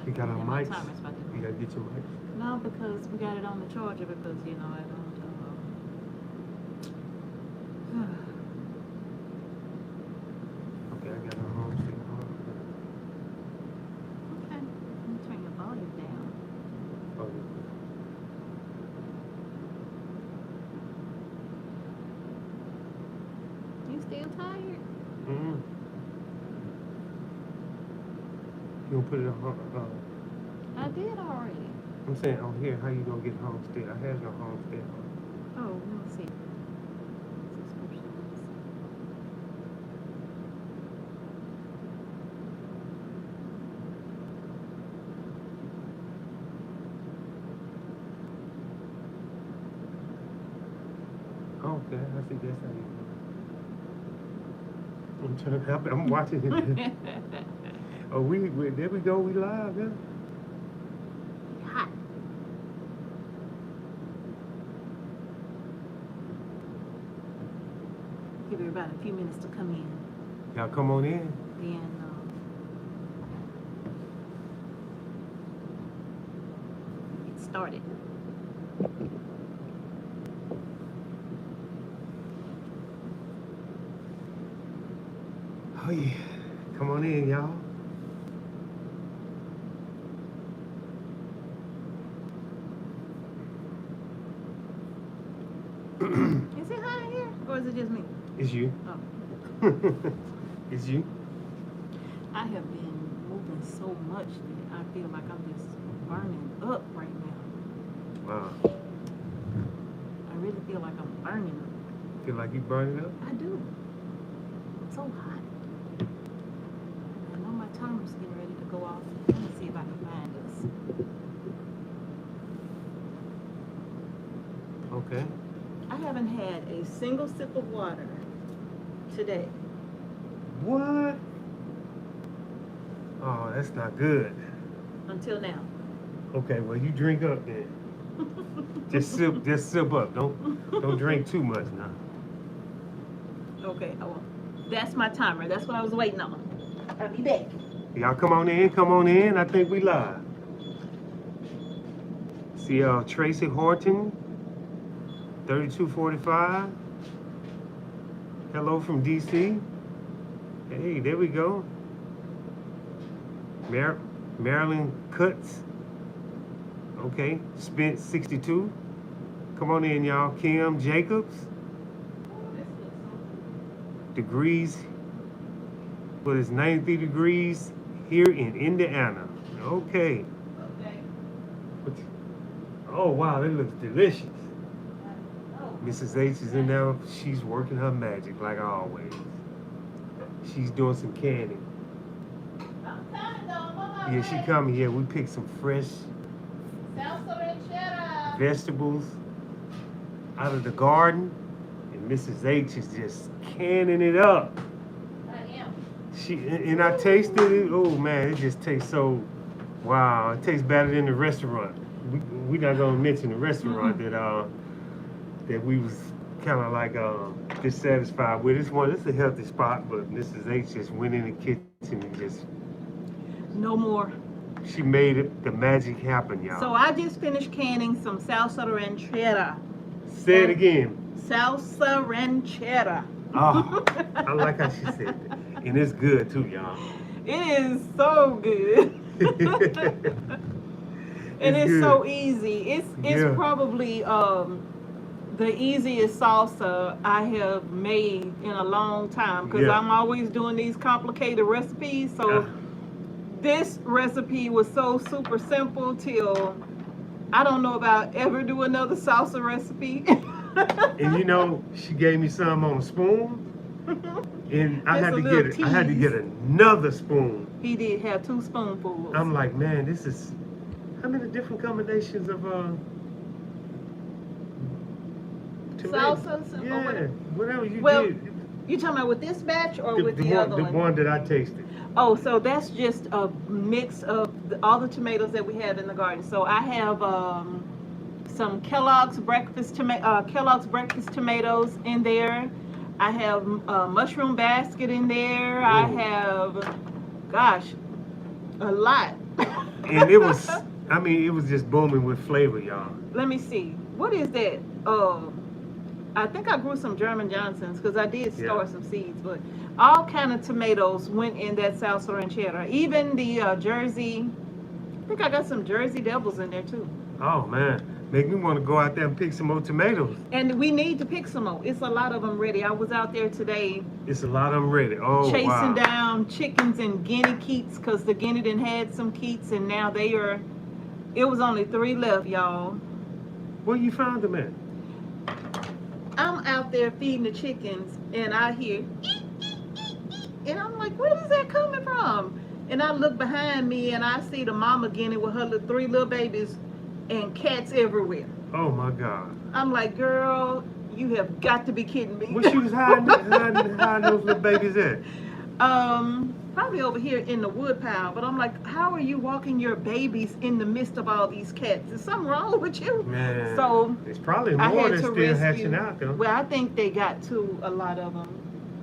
You got our Yeah, my mics? timer's about to go. You gotta get your mic. No, because we got it on the charger because, you know, I don't. Okay, I got our homestead heart. Okay, let me turn your volume down. Oh, You still tired? mm-hmm. You gonna put it on? I did already. I'm saying on here. How you gonna get homestead? I have no homestead heart. Oh, let me see. Subscriptions. Oh, okay, I see. That's how you do it. I'm trying to help. I'm watching it. Oh, we there we go. We live, yeah. Hot. Give everybody a few minutes to come in. Y'all come on in. Then get started. Oh yeah, come on in, y'all. Is it hot in here, or is it just me? It's you. Oh, It's you. I have been moving so much that I feel like I'm just burning up right now. Wow. I really feel like I'm burning up. Feel like you burning up? I do. It's so hot. I know my timer's getting ready to go off. Let me see if I can find us. Okay. I haven't had a single sip of water today. What? Oh, that's not good. Until now. Okay, well you drink up then. Just sip up. Don't drink too much now. Okay, well, that's my timer. That's what I was waiting on. I'll be back. Y'all come on in. I think we live. See Tracy Horton, 3245. Hello from DC. Hey, there we go. Marilyn Cuts. Okay, Spence 62. Come on in, y'all. Kim Jacobs. Degrees. But it's 93 degrees here in Indiana. Okay. Oh wow, that looks delicious. Mrs. H is in there. She's working her magic like always. She's doing some canning. Yeah, she coming here. We picked some fresh vegetables out of the garden, and Mrs. H is just canning it up. I am. And I tasted it. Oh man, it just tastes so wow. It tastes better than the restaurant. We not gonna mention the restaurant that we was kind of like dissatisfied with. This is a healthy spot, but Mrs. H just went in the kitchen and just No more. she made it the magic happen, y'all. So I just finished canning some salsa ranchera. Say it again. Salsa ranchera. Oh, I like how she said that. And it's good too, y'all. It is so good. And it's good. so easy. It's Yeah. probably the easiest salsa I have made in a long time because Yeah. I'm always doing these complicated recipes. So this recipe was so super simple till I don't know about ever do another salsa recipe. And you know, she gave me some on a spoon, and I Just had a to little get it. I had to tease. get another spoon. He did have 2 spoonfuls. I'm like, man, this is how many different combinations of tomato? Salsas or Yeah, whatever you Well, did. You talking about with this batch or with the other the one? one that I tasted. Oh, so that's just a mix of all the tomatoes that we have in the garden. So I have some Kellogg's breakfast tomatoes in there. I have mushroom basket in there. I have, gosh, a lot. And it was, I mean, it was just booming with flavor, y'all. Let me see. What is that? I think I grew some German Johnsons because I did store some seeds, but all kind of tomatoes went in that salsa ranchera. Even the Jersey, I think I got some Jersey Devils in there too. Oh man, make me want to go out there and pick some more tomatoes. And we need to pick some more. It's a lot of them ready. I was out there today. It's a lot of them ready. Oh chasing wow. down chickens and guinea keats because the guinea done had some keats and now they are. It was only 3 left, y'all. Where you found them at? I'm out there feeding the chickens and I hear eek, eek, eek, eek. And I'm like, where is that coming from? And I look behind me and I see the mama guinea with her 3 little babies and cats everywhere. Oh my God. I'm like, girl, you have got to be kidding me. Where she was hiding those little babies at? Probably over here in the wood pile. But I'm like, how are you walking your babies in the midst of all these cats? Is something wrong with you? Man, so it's probably I more had than to still rescue. hatching out though. Well, I think they got to a lot of them.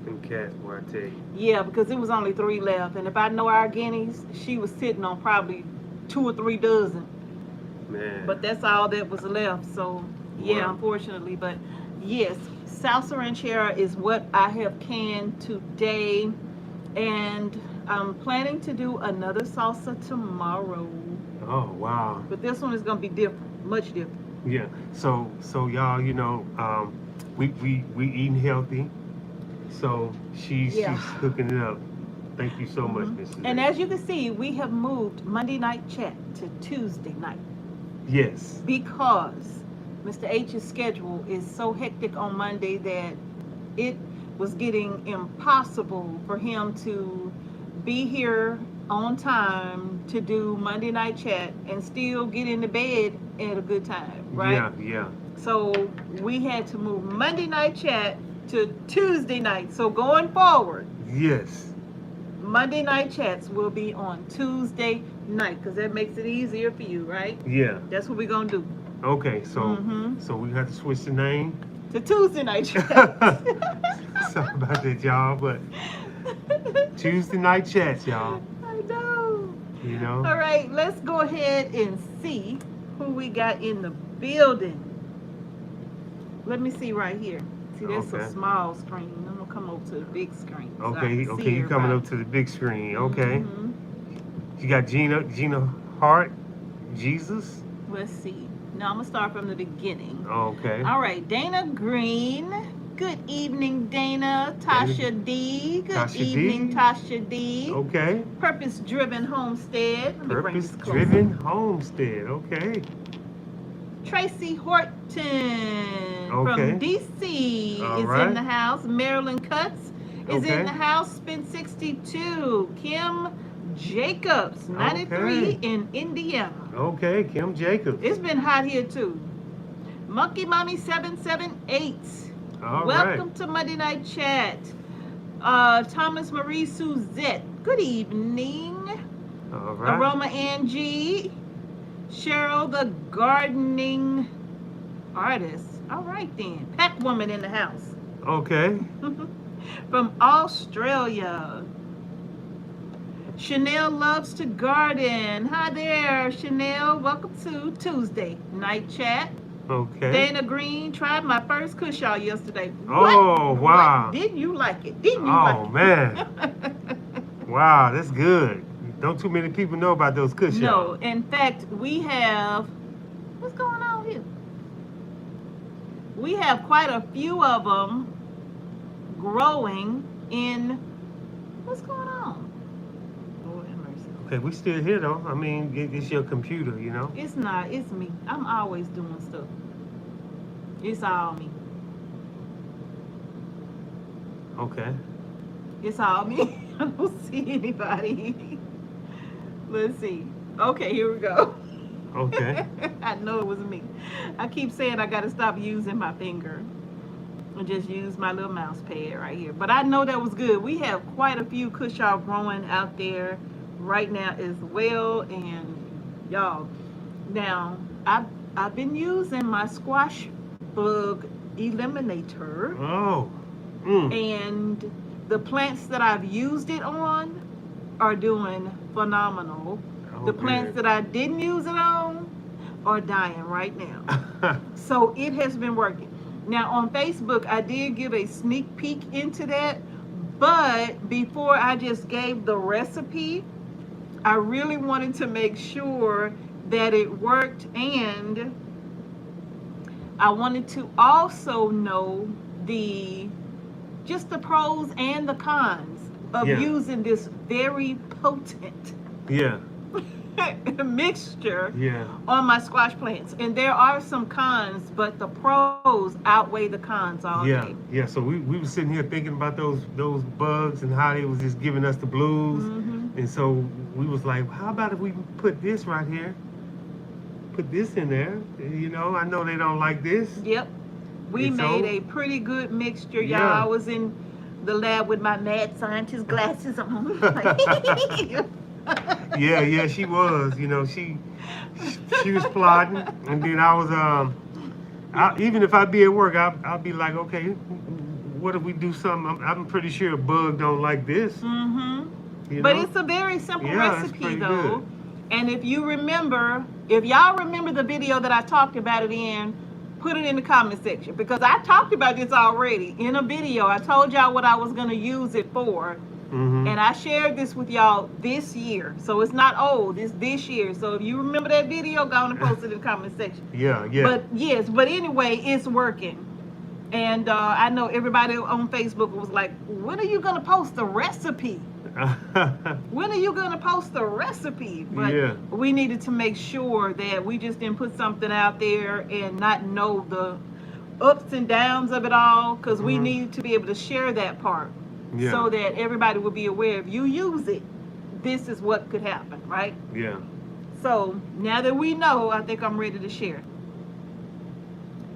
Them cats, boy, I tell you. Yeah, because it was only 3 left, and if I know our guineas, she was sitting on probably 2 or 3 dozen. Man. But that's all that was left. So yeah, Wow. unfortunately, but yes, salsa ranchera is what I have canned today, and I'm planning to do another salsa tomorrow. Oh wow. But this one is gonna be different, much different. Yeah. So y'all, you know, we eating healthy. So she's hooking it up. Thank you so much, Mrs. And A. as you can see, we have moved Monday night chat to Tuesday night. Yes. Because Mr. H's schedule is so hectic on Monday that it was getting impossible for him to be here on time to do Monday night chat and still get into bed at a good time, right? Yeah, yeah. So we had to move Monday night chat to Tuesday night. So going forward, Yes. Monday night chats will be on Tuesday night because that makes it easier for you, right? Yeah. That's what we're gonna do. Okay, so so we have to switch the name. To Tuesday night chats. Sorry about that, y'all, but Tuesday night chats, y'all. I know. You know. All right, let's go ahead and see who we got in the building. Let me see right here. See, that's Okay. a small screen. I'm gonna come over to the big screen. so I Okay, can okay, see you coming everybody. up to the big screen. Okay. Mhm. You got Gina Hart, Jesus. Let's see. Now I'm gonna start from the beginning. Okay. All right, Dana Green. Good evening, Dana. Tasha D. Good Tasha D. evening, Tasha D. Okay. Purpose Driven Homestead. Let me bring Purpose this closer. Driven Homestead. Okay. Tracy Horton Okay. from DC All is right. in the house. Marilyn Cutts is Okay. in the house. Spin 62. Kim Jacobs, 93 Okay. in Indiana. Okay, Kim Jacobs. It's been hot here too. Monkey Mommy 778. All Welcome right. to Monday Night Chat. Thomas Marie Suzette. Good evening. All right. Aroma Angie. Cheryl the gardening artist. All right then. Pack woman in the house. Okay. From Australia. Chanel loves to garden. Hi there, Chanel. Welcome to Tuesday Night Chat. Okay. Dana Green tried my first cushaw yesterday. Oh, wow. What? Didn't you like it? Didn't you Oh like it? man. Wow, that's good. Don't too many people know about those cushions. No, in fact, we have. What's going on here? We have quite a few of them growing in. What's going on? Lord have mercy. Okay, we still here though. I mean, it's your computer, you know. It's not. It's me. I'm always doing stuff. It's all me. Okay. It's all me. I don't see anybody. Let's see. Okay, here we go. Okay. I know it was me. I keep saying I got to stop using my finger and just use my little mouse pad right here. But I know that was good. We have quite a few cushaw growing out there right now as well. And y'all, now I've been using my squash bug eliminator. Oh. And the plants that I've used it on are doing phenomenal. The plants that I didn't use it on are dying right now. So it has been working. Now on Facebook, I did give a sneak peek into that, but before I just gave the recipe, I really wanted to make sure that it worked, and I wanted to also know just the pros and the cons of using this very potent mixture on my squash plants. And there are some cons, but the pros outweigh the cons all day. Yeah. So we were sitting here thinking about those bugs and how they was just giving us the blues. And so we was like, how about if we put this right here? Put this in there. You know, I know they don't like this. Yep. We made a pretty good mixture, y'all. I was in the lab with my mad scientist glasses on. Yeah, she was. You know, she was plotting, and then I was even if I be at work, I'll be like, okay, what if we do something? I'm pretty sure a bug don't like this. But it's a very simple recipe, though. Good. And if y'all remember the video that I talked about it in, put it in the comment section, because I talked about this already in a video. I told y'all what I was going to use it for. And I shared this with y'all this year. So it's not old, it's this year. So if you remember that video, go on and post it in the comment section. But anyway, it's working. And I know everybody on Facebook was like, when are you going to post the recipe? When are you going to post the recipe? But we needed to make sure that we just didn't put something out there and not know the ups and downs of it all, because we needed to be able to share that part so that everybody will be aware. If you use it, this is what could happen, right? So now that we know, I think I'm ready to share.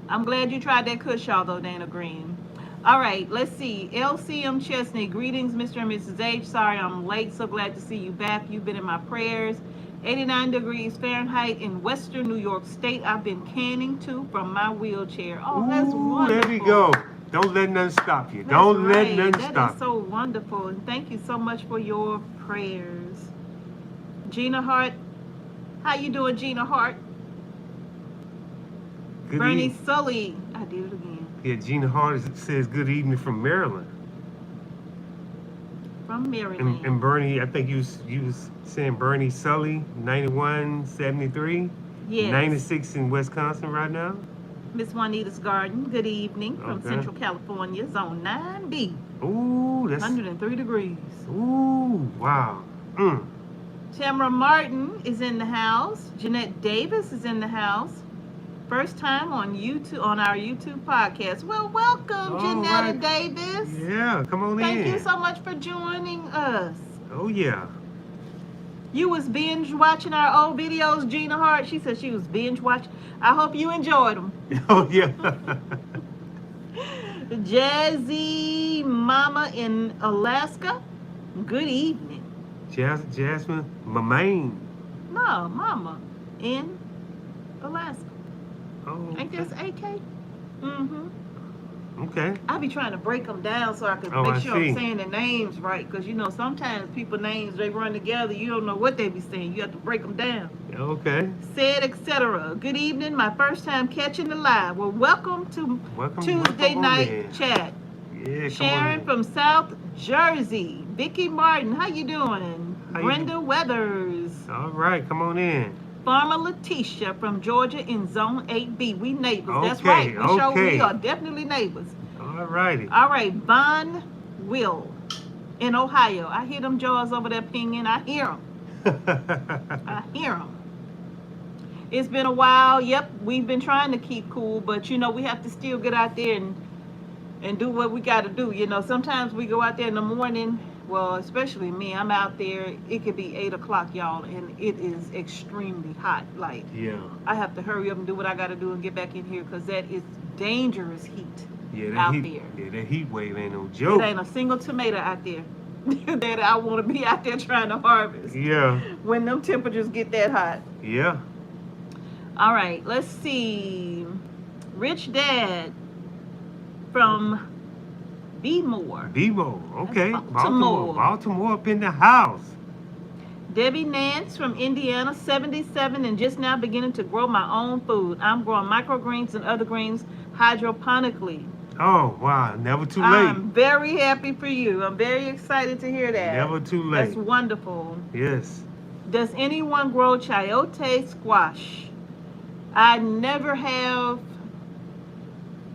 I'm glad you tried that Kush, though, Dana Green. All right, let's see. LCM Chesney, greetings, Mr. and Mrs. H. Sorry I'm late. So glad to see you back. You've been in my prayers. 89 degrees Fahrenheit in Western New York State. I've been canning too from my wheelchair. Oh, that's wonderful. There we go. Don't let nothing stop you. Don't let nothing stop you. That is so wonderful. And thank you so much for your prayers. Gina Hart. How you doing, Gina Hart? Good Bernie evening. Sully. I did it again. Yeah, Gina Hart says good evening from Maryland. From Maryland. And Bernie, I think you was saying Bernie Sully, 9173. Yes. 96 in Wisconsin right now. Miss Juanita's Garden, good evening from Central California, zone 9B. Ooh, that's 103 degrees. Ooh, wow. Tamara Martin is in the house. Jeanette Davis is in the house. First time on YouTube, on our YouTube podcast. Well, welcome, Jeanette Davis. Yeah, come on in. Thank you so much for joining us. Oh, yeah. You was binge watching our old videos, Gina Hart. She said she was binge watching. I hope you enjoyed them. Oh, yeah. Jazzy Mama in Alaska. Good evening. Jasmine Mamaine. No, Mama in Alaska. Oh, Ain't this AK? Mm-hmm. Okay. I be trying to break them down so I can make sure I'm saying the names right. Because, you know, sometimes people names, they run together. You don't know what they be saying. You have to break them down. Okay. Said, etc. Good evening. My first time catching the live. Well, welcome to Tuesday night chat. Yeah, Sharon from South Jersey. Vicky Martin. How you doing? Brenda Weathers. All right. Come on in. Farmer Letitia from Georgia in Zone 8B. We neighbors. That's right. We are definitely neighbors. All righty. All right. Von Will in Ohio. I hear them jaws over there pinging. I hear them. I hear them. It's been a while. Yep. We've been trying to keep cool, but, you know, we have to still get out there and do what we got to do. You know, sometimes we go out there in the morning. Well, especially me, I'm out there, it could be 8 o'clock, y'all, and it is extremely hot. Like, I have to hurry up and do what I got to do and get back in here, because that is dangerous heat out there. Yeah, that heat wave ain't no joke. It ain't a single tomato out there that I want to be out there trying to harvest. Yeah. When them temperatures get that hot. Yeah. All right, let's see. Rich Dad from B-More. B-More, okay. Baltimore. Baltimore up in the house. Debbie Nance from Indiana, 77, and just now beginning to grow my own food. I'm growing microgreens and other greens hydroponically. Oh, wow. Never too late. I'm very happy for you. I'm very excited to hear that. Never too late. That's wonderful. Yes. Does anyone grow chayote squash? I never have.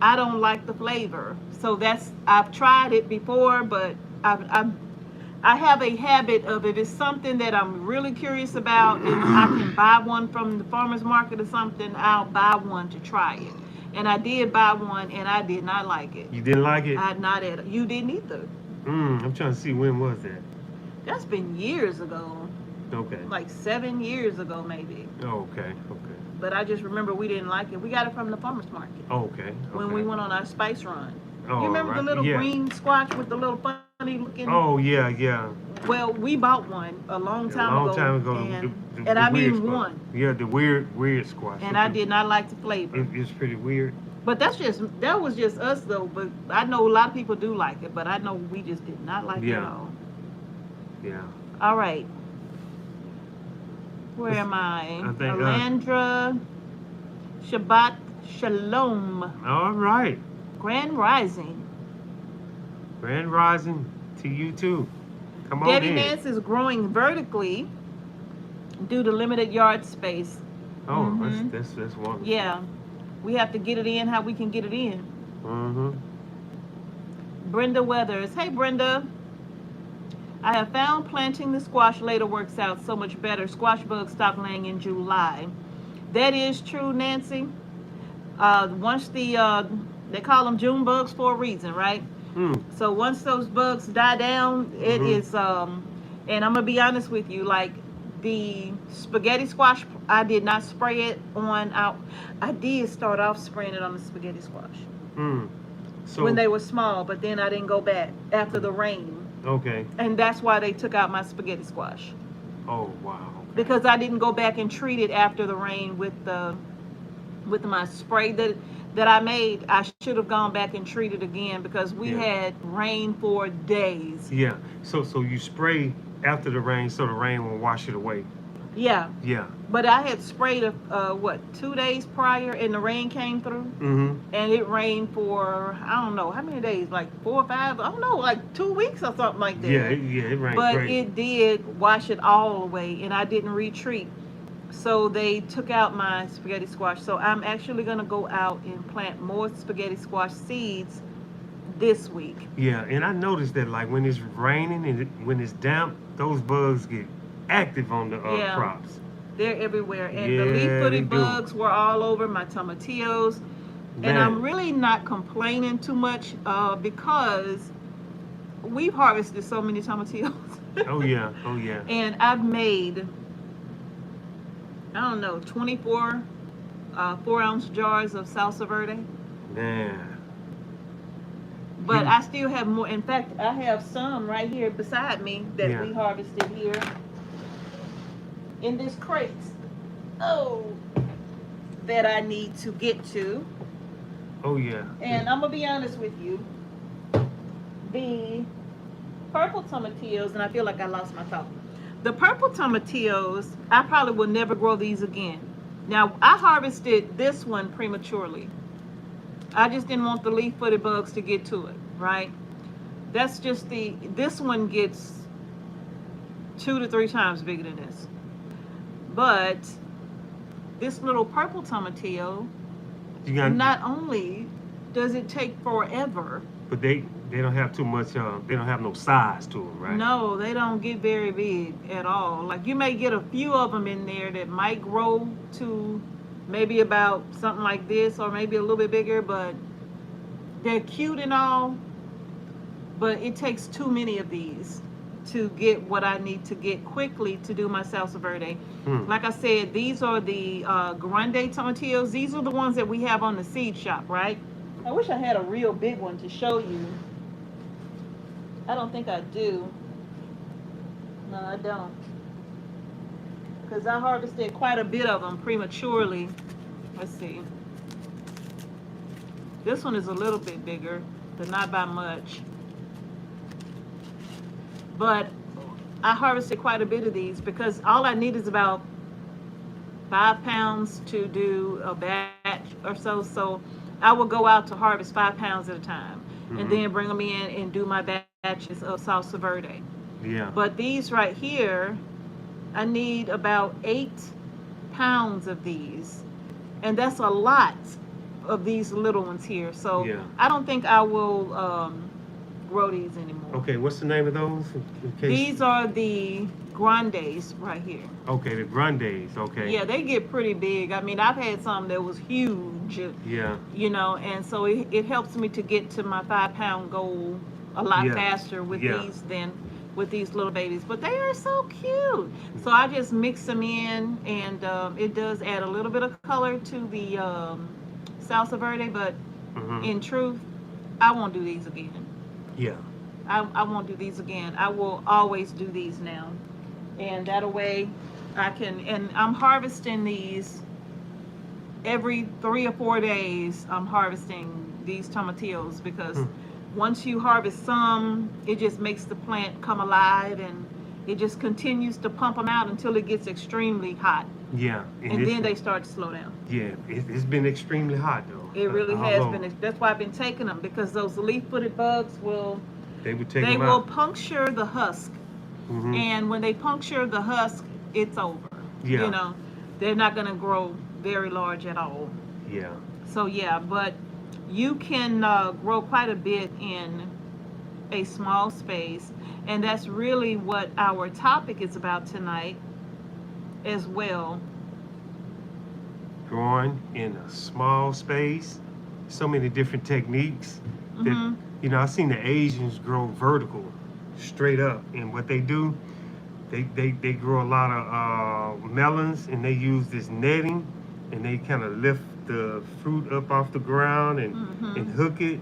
I don't like the flavor. So I've tried it before, but I have a habit of, if it's something that I'm really curious about and I can buy one from the farmer's market or something, I'll buy one to try it. And I did buy one, and I did not like it. You didn't like it? Not at all. You didn't either. I'm trying to see, when was that? That's been years ago. Okay. Like 7 years ago, maybe. Oh, okay. But I just remember we didn't like it. We got it from the farmer's market. Okay. When we went on our spice run. Oh, You remember right. the little Yeah. green squash with the little funny looking? Oh, yeah. Well, we bought one a long time ago. And the I weird mean squash. one. Yeah, the weird squash. And I did not like the flavor. It's pretty weird. But that was just us though. But I know a lot of people do like it, but I know we just did not like it at all. Yeah. All right. Where am I? I think, Alandra Shabbat Shalom. All right. Grand Rising. Grand Rising to you too. Come on Debbie in. Nance is growing vertically due to limited yard space. Oh, that's wonderful. Yeah. We have to get it in how we can get it in. Brenda Weathers. Hey, Brenda. I have found planting the squash later works out so much better. Squash bugs stop laying in July. That is true, Nancy. Once they call them June bugs for a reason, right? So once those bugs die down, it is, and I'm gonna be honest with you, like the spaghetti squash, I did not spray it on out. I did start off spraying it on the spaghetti squash So when they were small, but then I didn't go back after the rain. Okay. And that's why they took out my spaghetti squash. Oh, wow. Okay. Because I didn't go back and treat it after the rain with my spray that I made. I should have gone back and treated again because we had rain for days. Yeah. So you spray after the rain so the rain will wash it away. Yeah. Yeah. But I had sprayed 2 days prior, and the rain came through. And it rained for, I don't know how many days, like 4 or 5, I don't know, like 2 weeks or something like that. Yeah, it rained But great. it did wash it all away, and I didn't retreat. So they took out my spaghetti squash. So I'm actually gonna go out and plant more spaghetti squash seeds this week. Yeah, and I noticed that like when it's raining and when it's damp, those bugs get active on the crops. They're everywhere. And the leaf-footed bugs were all over my tomatillos. Man. And I'm really not complaining too much because we've harvested so many tomatillos. Oh yeah. And I've made, I don't know, 24 4-ounce jars of salsa verde. Man. But I still have more. In fact, I have some right here beside me that we harvested here in this crate. That I need to get to. Oh yeah. And I'm gonna be honest with you. The purple tomatillos, and I feel like I lost my thought. The purple tomatillos, I probably will never grow these again. Now, I harvested this one prematurely. I just didn't want the leaf-footed bugs to get to it, right? That's just this one gets 2 to 3 times bigger than this. But this little purple tomatillo, not only does it take forever, but they don't have too much, they don't have no size to them, right? No, they don't get very big at all. Like you may get a few of them in there that might grow to maybe about something like this or maybe a little bit bigger, but they're cute and all, but it takes too many of these to get what I need to get quickly to do my salsa verde. Like I said, these are the grande tomatillos. These are the ones that we have on the seed shop, right? I wish I had a real big one to show you. I don't think I do. No, I don't. Because I harvested quite a bit of them prematurely. Let's see. This one is a little bit bigger, but not by much. But I harvested quite a bit of these because all I need is about 5 pounds to do a batch or so. So I will go out to harvest 5 pounds at a time, and Mm-hmm. then bring them in and do my batches of salsa verde. Yeah. But these right here, I need about 8 pounds of these, and that's a lot of these little ones here. So Yeah. I don't think I will grow these anymore. Okay, what's the name of those? In case. These are the grandes right here. Okay, the grandes. Okay. Yeah, they get pretty big. I mean, I've had some that was huge, Yeah. and so it helps me to get to my 5 pound goal a lot Yeah. faster with Yeah. these than with these little babies. But they are so cute. So I just mix them in, and it does add a little bit of color to the salsa verde. But Mm-hmm. in truth, I won't do these again. Yeah. I won't do these again. I will always do these now. And that way I can, and I'm harvesting these every 3 or 4 days. I'm harvesting these tomatillos because once you harvest some, it just makes the plant come alive, and it just continues to pump them out until it gets extremely hot. Yeah. And then they start to slow down. Yeah, it's been extremely hot though. It really All has over. been. That's why I've been taking them, because those leaf-footed bugs will, They would take they them will out. puncture the husk. Mm-hmm. And when they puncture the husk, it's over. Yeah. They're not going to grow very large at all. Yeah. So yeah, but you can grow quite a bit in a small space, and that's really what our topic is about tonight as well. Growing in a small space, so many different techniques. That Mhm. I've seen the Asians grow vertical, straight up, and what they do, they grow a lot of melons, and they use this netting, and they kind of lift the fruit up off the ground and Mhm. hook it.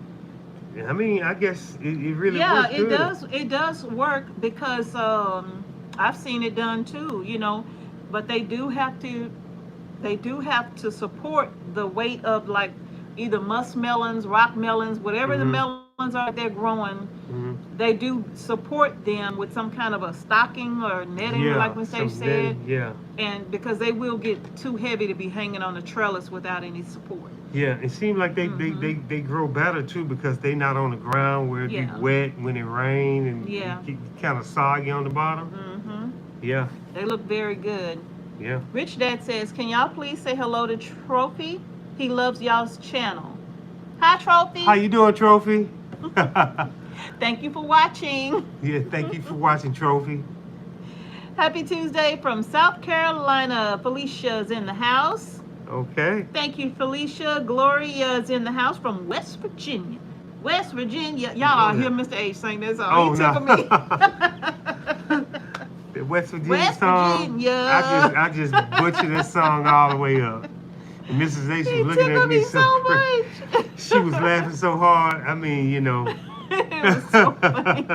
I mean, I guess it really Yeah, works it good. does. It does work because I've seen it done too. But they do have to. They do have to support the weight of, like, either muskmelons, rock melons, whatever the Mhm. melons are that they're growing. Mhm. They do support them with some kind of a stocking or netting, Yeah, like Miss some H said, netting, yeah. and because they will get too heavy to be hanging on the trellis without any support. Yeah, it seems like they Mhm. they grow better too because they not on the ground where it Yeah. be wet when it rain and Yeah. it kind of soggy on the bottom. Hmm. Yeah, They look very good. yeah. Rich Dad says, "Can y'all please say hello to Trophy? He loves y'all's channel." Hi, Trophy. How you doing, Trophy? Thank you for watching. Yeah, thank you for watching, Trophy. Happy Tuesday from South Carolina. Felicia's in the house. Okay. Thank you, Felicia. Gloria's in the house from West Virginia. West Virginia. Y'all all hear Mr. H sing that song. Oh, He no. tickled me. The West Virginia West song. Virginia. I just butchered that song all the way up. And Mrs. H He was looking at tickled me me so much. She was laughing so hard. I mean, It was so funny.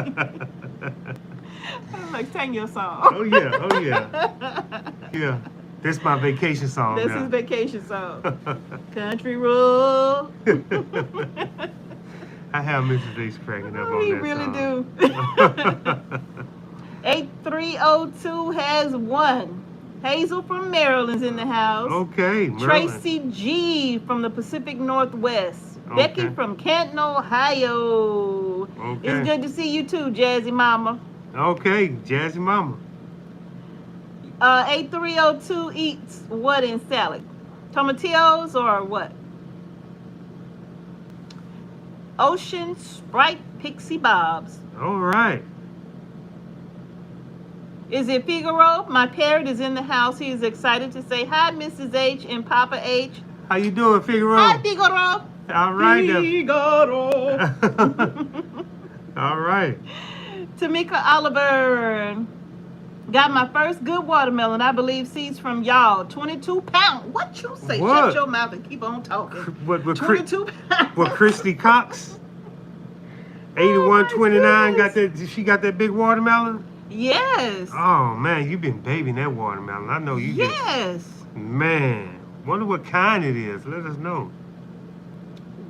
I'm like, sing your song. Oh yeah, oh yeah. Yeah. That's my vacation song That's now. his vacation song. Country road. I have Mrs. H cracking up Oh, on he that really song. do. 8302 has won. Hazel from Maryland's in the house. Okay, Maryland. Tracy G from the Pacific Northwest. Becky Okay. from Canton, Ohio. Okay. It's good to see you too, Jazzy Mama. Okay, Jazzy Mama. 8302 eats what in salad? Tomatillos or what? Ocean Sprite Pixie Bobs. All right. Is it Figaro? My parrot is in the house. He is excited to say hi, Mrs. H and Papa H. How you doing, Figaro? Hi, Figaro. All right. then. Figaro. All right. Tamika Oliver. Got my first good watermelon, I believe, seeds from y'all. 22 pounds. What you say? What? Shut your mouth and keep on talking. What 22 pounds. What Christy Cox? 8129 got that. She got that big watermelon. Yes. Oh man, you've been babying that watermelon. I know you. Yes. Man, wonder what kind it is. Let us know.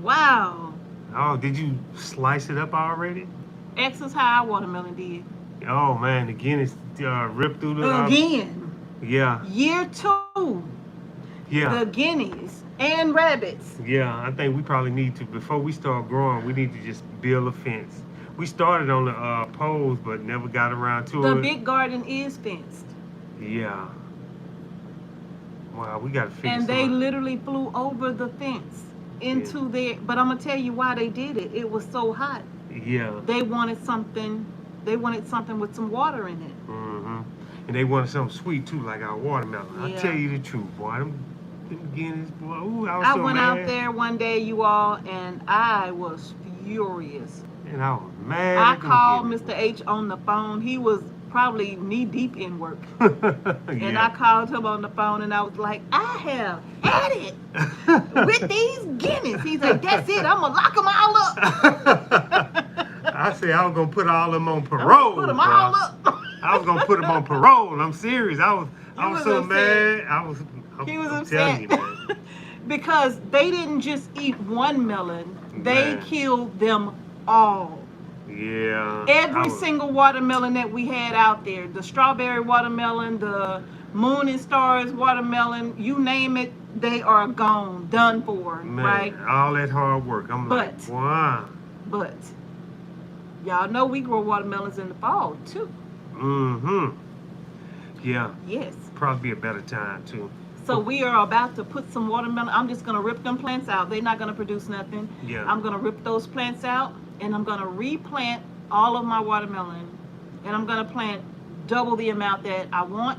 Wow. Oh, did you slice it up already? X is how our watermelon did. Oh man, the Guinness ripped through the. Again, Yeah, year 2, yeah, the guineas and rabbits. yeah. I think we probably need to before we start growing. We need to just build a fence. We started on the poles, but never got around The to it. big garden is fenced. Yeah. Wow, we got to figure And they something. literally flew over the fence Yeah. into there. But I'm gonna tell you why they did it. It was so hot. Yeah. They wanted something. They wanted something with some water in it. Mm-hmm. And they wanted something sweet too, like our watermelon. I Yeah. tell you the truth, boy. Them Guinness, boy. Ooh, I was I so went mad. out there one day, you all, and I was furious. And I was mad. I at them called Guinness, Mr. H on the phone. He was probably knee deep in work. boy. And I called him on the phone and I was like, I have had it with these Guinness. He's like, that's it. I'm going to lock them all up. I said I was gonna put all of them on parole. Put them bro. all up. I was gonna put them on parole. I'm serious. I was was so upset. mad. He was I'm telling upset. you, man. Because they didn't just eat one melon, they Man. killed them all. Yeah. Every single watermelon that we had out there, the strawberry watermelon, the moon and stars watermelon, you name it, they are gone, done for, man, right? all that hard work. I'm like, But- wow. But y'all know we grow watermelons in the fall too. Mm-hmm. Yeah. Yes. Probably be a better time too. So we are about to put some watermelon. I'm just gonna rip them plants out. They're not gonna produce nothing. Yeah. I'm gonna rip those plants out and I'm gonna replant all of my watermelon. And I'm gonna plant double the amount that I want,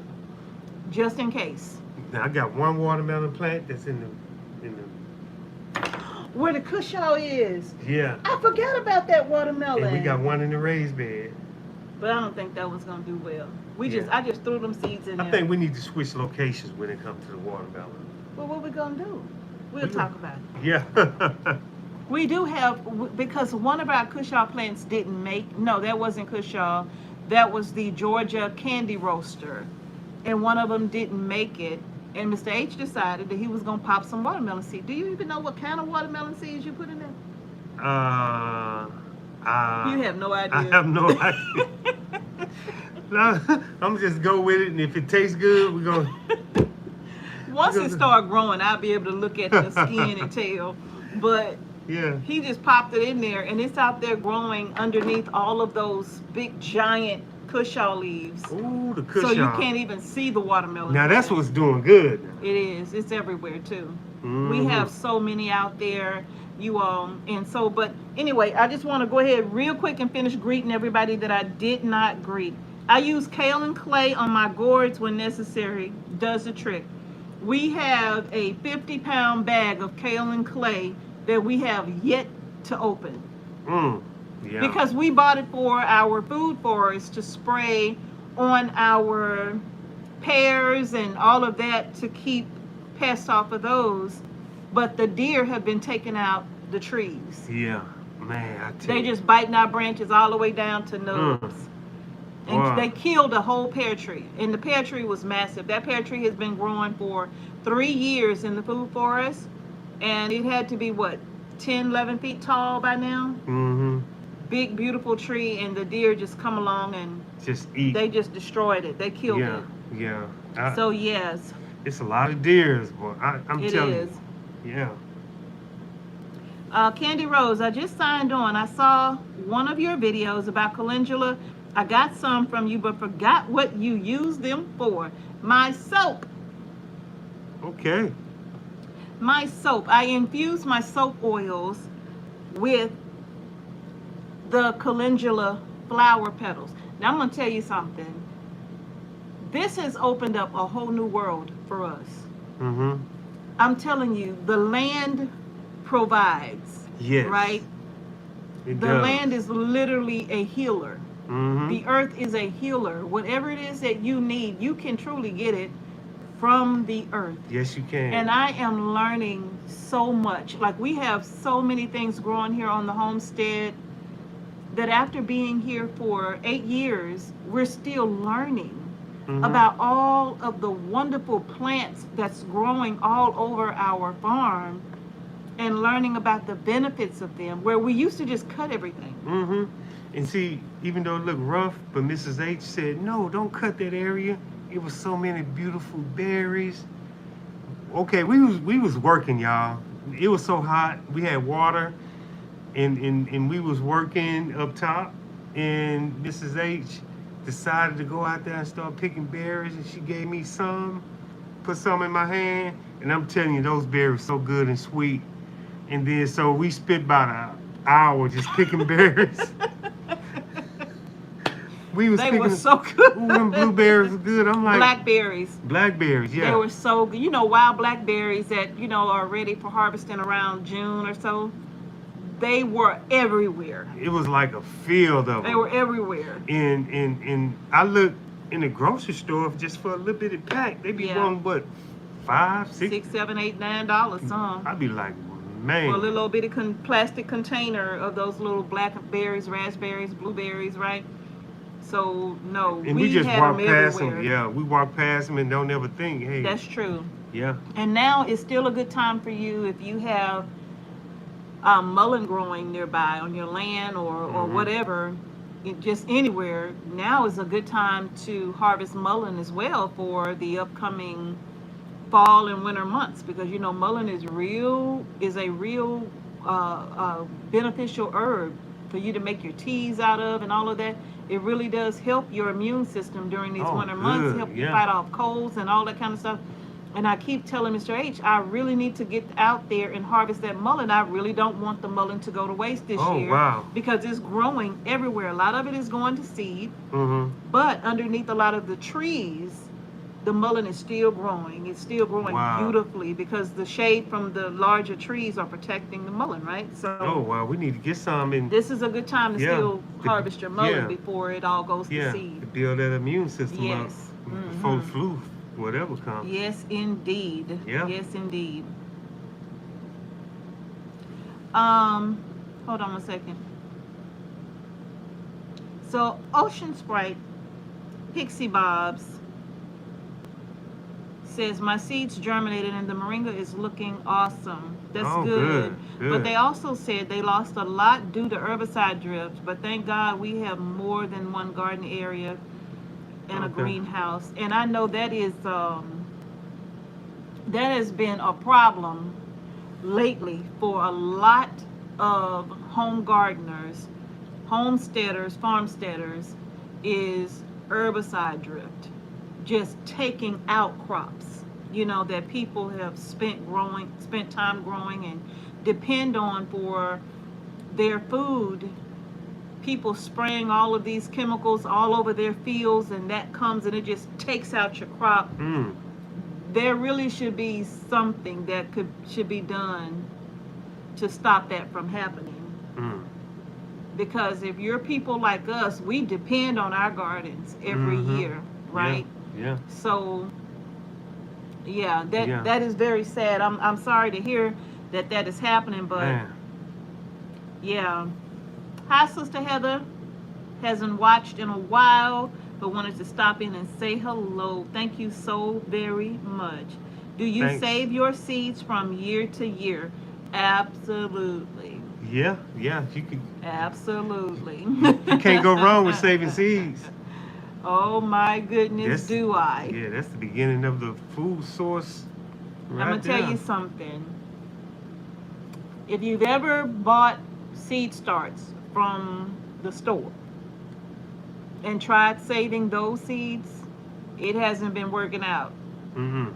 just in case. Now I got one watermelon plant that's in the Where the cushaw is. yeah. I forgot about that watermelon. And we got one in the raised bed. But I don't think that one's gonna do well. Yeah. I just threw them seeds in there. I think we need to switch locations when it comes to the watermelon. Well, what we gonna do? We'll We- talk about it. Yeah. We do have, because one of our cushaw plants didn't make, no, that wasn't cushaw. That was the Georgia candy roaster. And one of them didn't make it. And Mr. H decided that he was going to pop some watermelon seed. Do you even know what kind of watermelon seeds you put in there? You have no idea. I have no idea. No, I'm just go with it, and if it tastes good, we're gonna. Once it start growing, I'll be able to look at the skin and tell. But Yeah. he just popped it in there, and it's out there growing underneath all of those big giant cushaw leaves. Ooh, the cushion. So you can't even see the watermelon. Now that's what's doing good. It is. It's everywhere too. We Mhm. have so many out there, you all. And so, but anyway, I just want to go ahead real quick and finish greeting everybody that I did not greet. I use kale and clay on my gourds when necessary. Does the trick. We have a 50-pound bag of kale and clay that we have yet to open. Yeah. Because we bought it for our food forest to spray on our pears and all of that to keep pests off of those. But the deer have been taking out the trees. Yeah. Man, I tell They you. just biting our branches all the way down to nubs. And Wow. they killed a whole pear tree. And the pear tree was massive. That pear tree has been growing for 3 years in the food forest. And it had to be, what, 10, 11 feet tall by now? Mm-hmm. Big, beautiful tree. And the deer just come along and Just eat. they just destroyed it. They killed yeah. it. Yeah. So, yes, It's a lot of deers, boy. I'm it telling is. you. Yeah. Candy Rose, I just signed on. I saw one of your videos about calendula. I got some from you, but forgot what you use them for. My soap. Okay. My soap. I infuse my soap oils with the calendula flower petals. Now, I'm going to tell you something. This has opened up a whole new world for us. Mm-hmm. I'm telling you, the land provides. Yes. Right? It The does. land is literally a healer. Mm-hmm. The earth is a healer. Whatever it is that you need, you can truly get it from the earth. Yes, you can. And I am learning so much. Like, we have so many things growing here on the homestead that after being here for 8 years, we're still learning Mhm. about all of the wonderful plants that's growing all over our farm. and learning about the benefits of them, where we used to just cut everything. Mm-hmm. And see, even though it looked rough, but Mrs. H said, no, don't cut that area. It was so many beautiful berries. Okay, we was working, y'all. It was so hot. We had water, and we was working up top. And Mrs. H decided to go out there and start picking berries, and she gave me some, put some in my hand, and I'm telling you, those berries so good and sweet. And then so we spent about an hour just picking berries. We was They picking, were so good. ooh, them blueberries were good. I'm like, Blackberries. blackberries, yeah. They were so good. You know, wild blackberries that, you know, are ready for harvesting around June or so. They were everywhere. It was like a field of They them. were everywhere. And I looked in the grocery store just for a little bitty pack. They be Yeah. wanting what, $5, $6? $6, $7, $8, $9 some. I'd be like, For a man. little old bitty plastic container of those little blackberries, raspberries, blueberries, right? So no, And we just had walk them past everywhere. them. Yeah, we walk past them and don't ever think, hey. That's true. Yeah. And now is still a good time for you if you have mullein growing nearby on your land or Mhm. whatever, just anywhere. Now is a good time to harvest mullein as well for the upcoming fall and winter months, because you know mullein is a real beneficial herb for you to make your teas out of and all of that. It really does help your immune system during these Oh, winter months, good, help you yeah. fight off colds and all that kind of stuff. And I keep telling Mr. H, I really need to get out there and harvest that mullein. I really don't want the mullein to go to waste this Oh, year, wow. because it's growing everywhere. A lot of it is going to seed, Mm-hmm. but underneath a lot of the trees, the mullein is still growing. It's still growing Wow. beautifully because the shade from the larger trees are protecting the mullein, right? So Oh, wow, we need to get some and this is a good time to Yeah. still harvest your mullein Yeah. before it all goes yeah, to seed. to build that immune system Yes. up before the Mhm. flu, whatever comes. Yes, indeed. Yeah. Yes, indeed. Hold on one second. So, Ocean Sprite, Pixie Bobs says, my seeds germinated and the moringa is looking awesome. That's Oh, good. good. But they also said they lost a lot due to herbicide drift. But thank God we have more than one garden area and a Okay. greenhouse. And I know that is that has been a problem lately for a lot of home gardeners, homesteaders, farmsteaders, is herbicide drift, just taking out crops, you know, that people have spent time growing and depend on for their food. People spraying all of these chemicals all over their fields, and that comes and it just takes out your crop. Mm. There really should be something that should be done to stop that from happening. Mm. Because if you're people like us, we depend on our gardens every Mhm. year, right? Yeah. So yeah, Yeah. that is very sad. I'm sorry to hear that is happening, but Man. yeah. Hi, Sister Heather. Hasn't watched in a while, but wanted to stop in and say hello. Thank you so very much. Do you Thanks. save your seeds from year to year? Absolutely. Yeah. You can. Absolutely. You can't go wrong with saving seeds. Oh my goodness, That's- do I? Yeah, that's the beginning of the food source. Right I'm gonna tell there. you something. If you've ever bought seed starts from the store and tried saving those seeds, it hasn't been working out. Mm-hmm.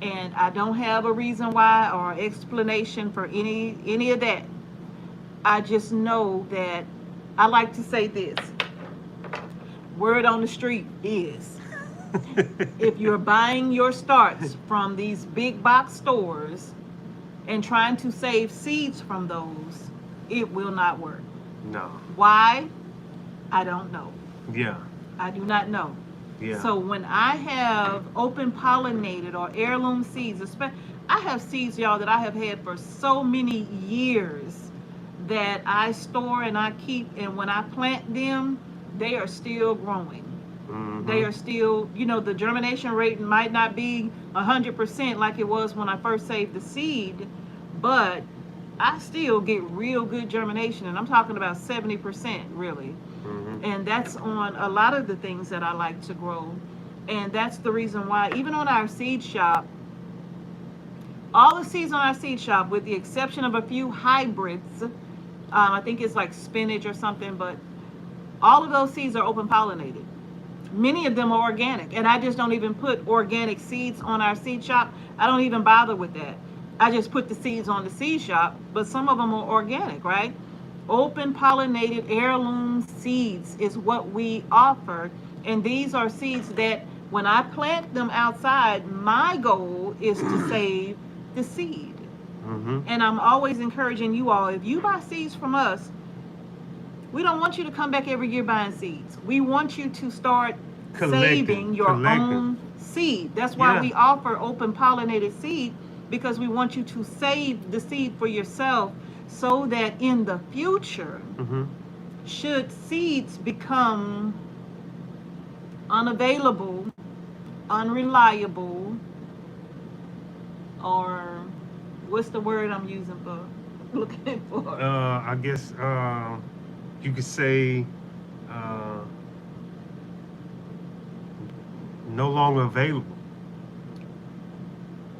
And I don't have a reason why or explanation for any of that. I just know that I like to say this. Word on the street is, if you're buying your starts from these big box stores and trying to save seeds from those, it will not work. No. Why? I don't know. Yeah. I do not know. Yeah. So when I have open pollinated or heirloom seeds, I have seeds, y'all, that I have had for so many years that I store and I keep, and when I plant them, they are still growing. Mhm. They are still, you know, the germination rate might not be 100% like it was when I first saved the seed, but I still get real good germination, and I'm talking about 70% really. And that's on a lot of the things that I like to grow. And that's the reason why, even on our seed shop, all the seeds on our seed shop, with the exception of a few hybrids, I think it's like spinach or something, but all of those seeds are open pollinated. Many of them are organic, and I just don't even put organic seeds on our seed shop. I don't even bother with that. I just put the seeds on the seed shop, but some of them are organic, right? Open pollinated heirloom seeds is what we offer, and these are seeds that when I plant them outside, my goal is to save the seed. And I'm always encouraging you all, if you buy seeds from us, we don't want you to come back every year buying seeds. We want you to start saving your own seed. That's why we offer open pollinated seed, because we want you to save the seed for yourself, so that in the future, should seeds become unavailable, unreliable, or what's the word I'm using for looking for? I guess you could say no longer available.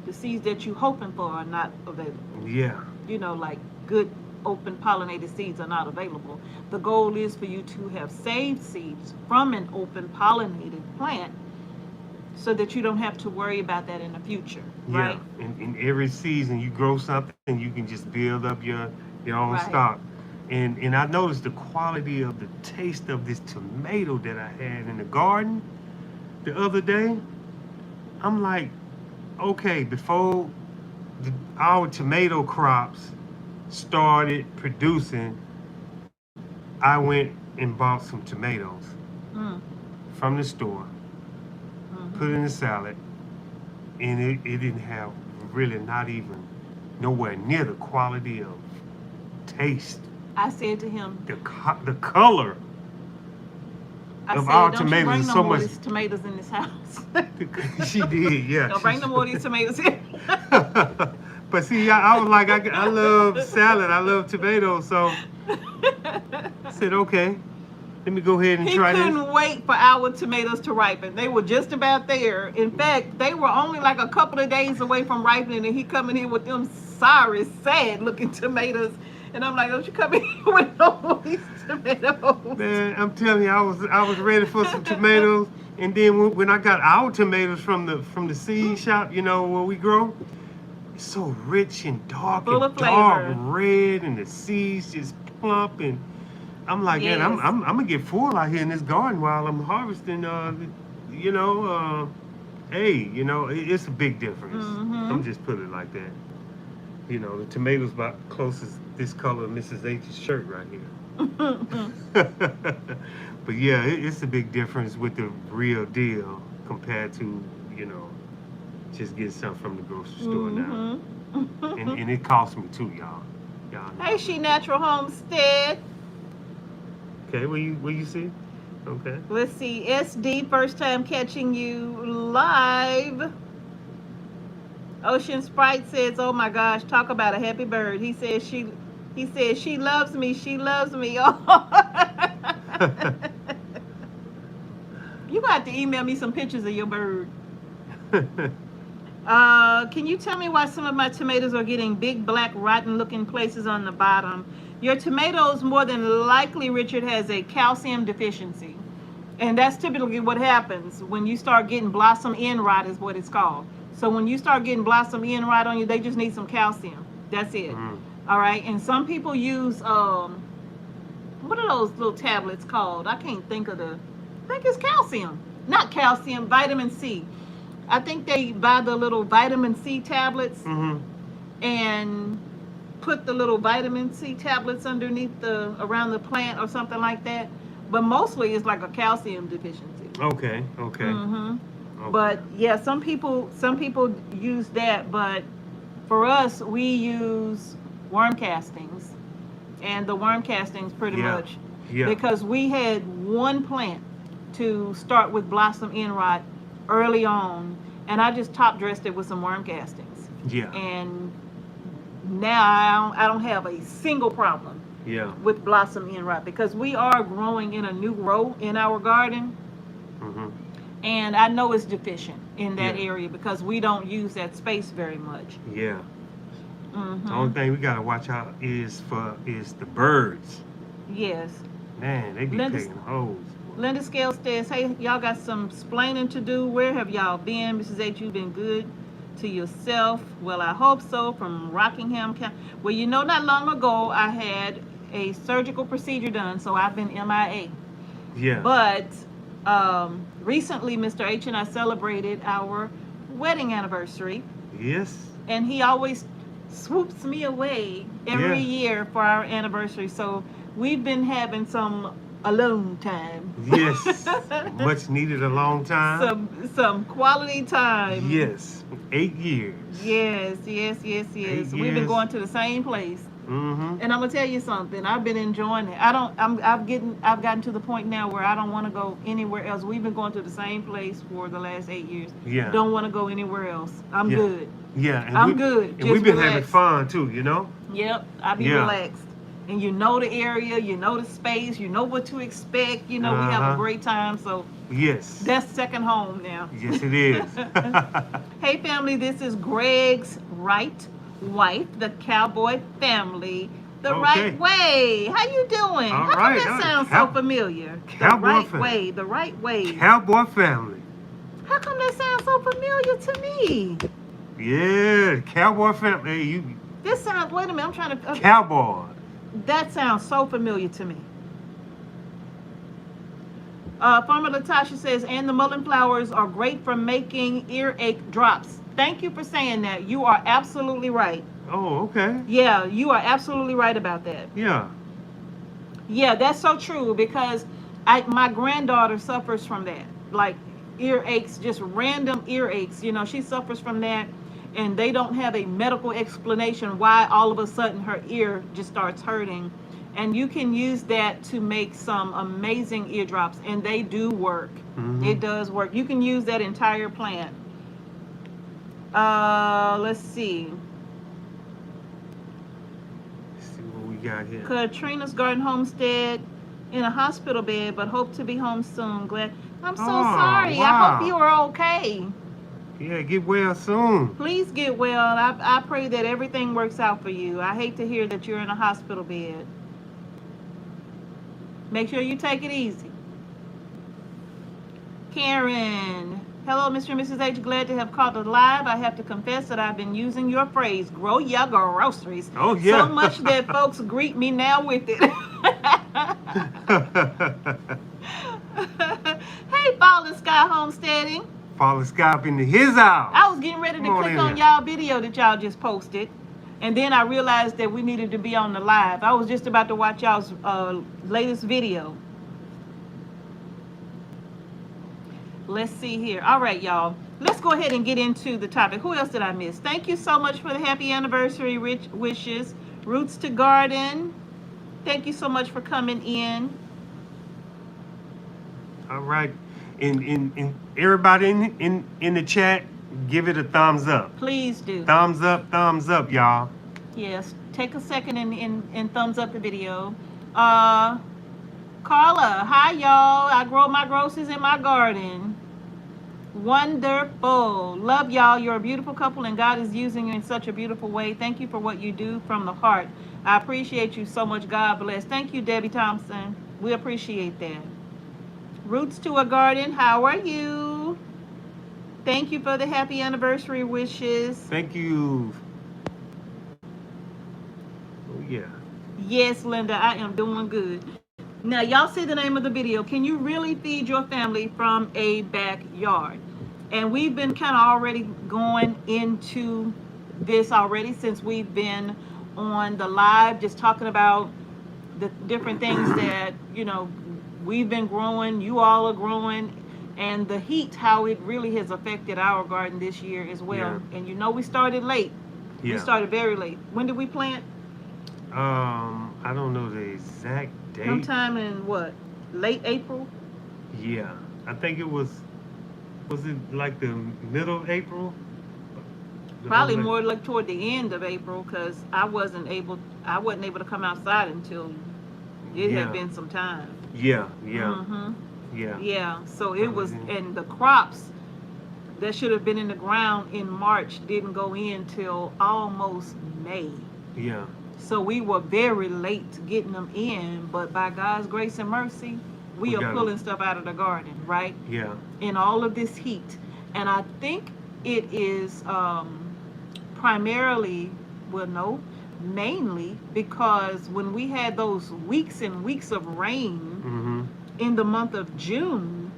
The seeds that you're hoping for are not available. Yeah. You know, like good open pollinated seeds are not available. The goal is for you to have saved seeds from an open pollinated plant, so that you don't have to worry about that in the future, right? Yeah. In every season you grow something, you can just build up your own stock. And I noticed the quality of the taste of this tomato that I had in the garden the other day. I'm like, okay, before our tomato crops started producing, I went and bought some tomatoes from the store, put it in the salad, and it didn't have really not even nowhere near the quality of taste. I said to him, the color of our tomatoes is so much. These tomatoes in this house. She did, yeah. Don't bring no more of these tomatoes here. But see, I was like, I love salad, I love tomatoes, so I said, okay, let me go ahead and try this. He couldn't wait for our tomatoes to ripen. They were just about there. In fact, they were only like a couple of days away from ripening, and he coming in with them sorry, sad-looking tomatoes. And I'm like, don't you come in here with all these tomatoes? Man, I'm telling you, I was ready for some tomatoes. And then when I got our tomatoes from the seed shop, you know, where we grow, it's so rich and dark, full and of dark flavor, red, and the seeds just plump. And I'm like, man, I'm gonna get full out here in this garden while I'm harvesting. You know, hey, you know, it's a big difference. I'm just put it like that. You know, the tomatoes about close as this color of Mrs. H's shirt right here. But yeah, it's a big difference with the real deal compared to, you know, just getting something from the grocery store now. And it costs me too, y'all. Hey, She Natural Homestead. Okay, where you see? Okay. Let's see. SD, first time catching you live. Ocean Sprite says, "Oh my gosh, talk about a happy bird." He says she loves me. She loves me. Oh. You got to email me some pictures of your bird. Can you tell me why some of my tomatoes are getting big, black, rotten-looking places on the bottom? Your tomatoes, more than likely, Richard, has a calcium deficiency, and that's typically what happens when you start getting blossom end rot, is what it's called. So when you start getting blossom end rot on you, they just need some calcium. That's it. All right. And some people use what are those little tablets called? I can't think of I think it's calcium. Not calcium, vitamin C. I think they buy the little vitamin C tablets and put the little vitamin C tablets underneath around the plant or something like that. But mostly it's like a calcium deficiency. Okay. Okay. But yeah, some people use that, but for us, we use worm castings, and the worm castings pretty much, because we had one plant to start with blossom end rot early on, and I just top dressed it with some worm castings. Yeah. And now I don't have a single problem Yeah. with blossom end rot because we are growing in a new row in our garden. Mm-hmm. And I know it's deficient in that Yeah. area because we don't use that space very much. Yeah. The Mm-hmm. only thing we gotta watch out is the birds. Yes. Man, they be Linda, taking holes. Linda Scale says, hey, y'all got some splaining to do. Where have y'all been? Mrs. H, you've been good to yourself. Well, I hope so. From Rockingham County. Well, you know, not long ago, I had a surgical procedure done, so I've been MIA. Yeah. But recently, Mr. H and I celebrated our wedding anniversary. Yes. And he always swoops me away every year for our anniversary. So we've been having some alone time. Yes. Much needed a long time. Some quality time. Yes. 8 years. Yes. We've been going to the same place. Mm-hmm. And I'm gonna tell you something. I've been enjoying it. I've gotten to the point now where I don't want to go anywhere else. We've been going to the same place for the last 8 years. Yeah. Don't want to go anywhere else. I'm good. Yeah. And I'm good. And Just we've been relax. having fun too, you know? Yep. I be relaxed. And you know the area, you know the space, you know what to expect. You know, we have a great time. So yes. that's second home now. Yes, it is. Hey family, this is Greg's right wife, the Cowboy family, the right way. How you doing? All How come right. that sounds so familiar? Cowboy the right family. way, the right way. Cowboy family. How come that sounds so familiar to me? Yeah, cowboy family. Hey, you. This sounds. Wait a minute, I'm trying to. Cowboy. That sounds so familiar to me. Farmer Latasha says, and the mullein flowers are great for making earache drops. Thank you for saying that. You are absolutely right. Oh, okay. Yeah, you are absolutely right about that. Yeah. Yeah, that's so true because my granddaughter suffers from that. Like earaches, just random earaches. You know, she suffers from that and they don't have a medical explanation why all of a sudden her ear just starts hurting. And you can use that to make some amazing eardrops, and they do work. Mm-hmm. It does work. You can use that entire plant. Let's see. Let's see what we got here. Katrina's Garden Homestead in a hospital bed, but hope to be home soon. Glad. I'm so sorry. Wow. I hope you are okay. Yeah, get well soon. Please get well. I pray that everything works out for you. I hate to hear that you're in a hospital bed. Make sure you take it easy. Karen. Hello, Mr. and Mrs. H. Glad to have caught it live. I have to confess that I've been using your phrase, grow your groceries. Oh, yeah. So much that folks greet me now with it. Hey, Fallen Sky Homesteading. Fallen Sky up into his house. I was getting ready to click on y'all video that y'all just posted. And then I realized that we needed to be on the live. I was just about to watch y'all's latest video. Let's see here. All right, y'all. Let's go ahead and get into the topic. Who else did I miss? Thank you so much for the happy anniversary wishes. Roots to Garden. Thank you so much for coming in. All right. In everybody in the chat, give it a thumbs up. Please do. Thumbs up, y'all. Yes. Take a second and thumbs up the video. Carla, hi y'all. I grow my groceries in my garden. Wonderful. Love y'all. You're a beautiful couple and God is using you in such a beautiful way. Thank you for what you do from the heart. I appreciate you so much. God bless. Thank you, Debbie Thompson. We appreciate that. Roots to a Garden, how are you? Thank you for the happy anniversary wishes. Thank you. Oh, yeah. Yes, Linda, I am doing good. Now, y'all see the name of the video. Can you really feed your family from a backyard? And we've been kind of already going into this already since we've been on the live, just talking about the different things that, you know, we've been growing, you all are growing, and the heat, how it really has affected our garden this year as well. Yeah. And you know, we started late. Yeah. We started very late. When did we plant? I don't know the exact date. Sometime in what? Late April? Yeah. I think it was it like the middle of April? Probably more like toward the end of April, because I wasn't able to come outside until it had been some time. Yeah. Yeah. So it was, and the crops that should have been in the ground in March didn't go in till almost May. Yeah. So we were very late getting them in, but by God's grace and mercy, we are pulling stuff out of the garden, right? Yeah. In all of this heat. And I think it is primarily, well, no, mainly because when we had those weeks and weeks of rain in the month of June,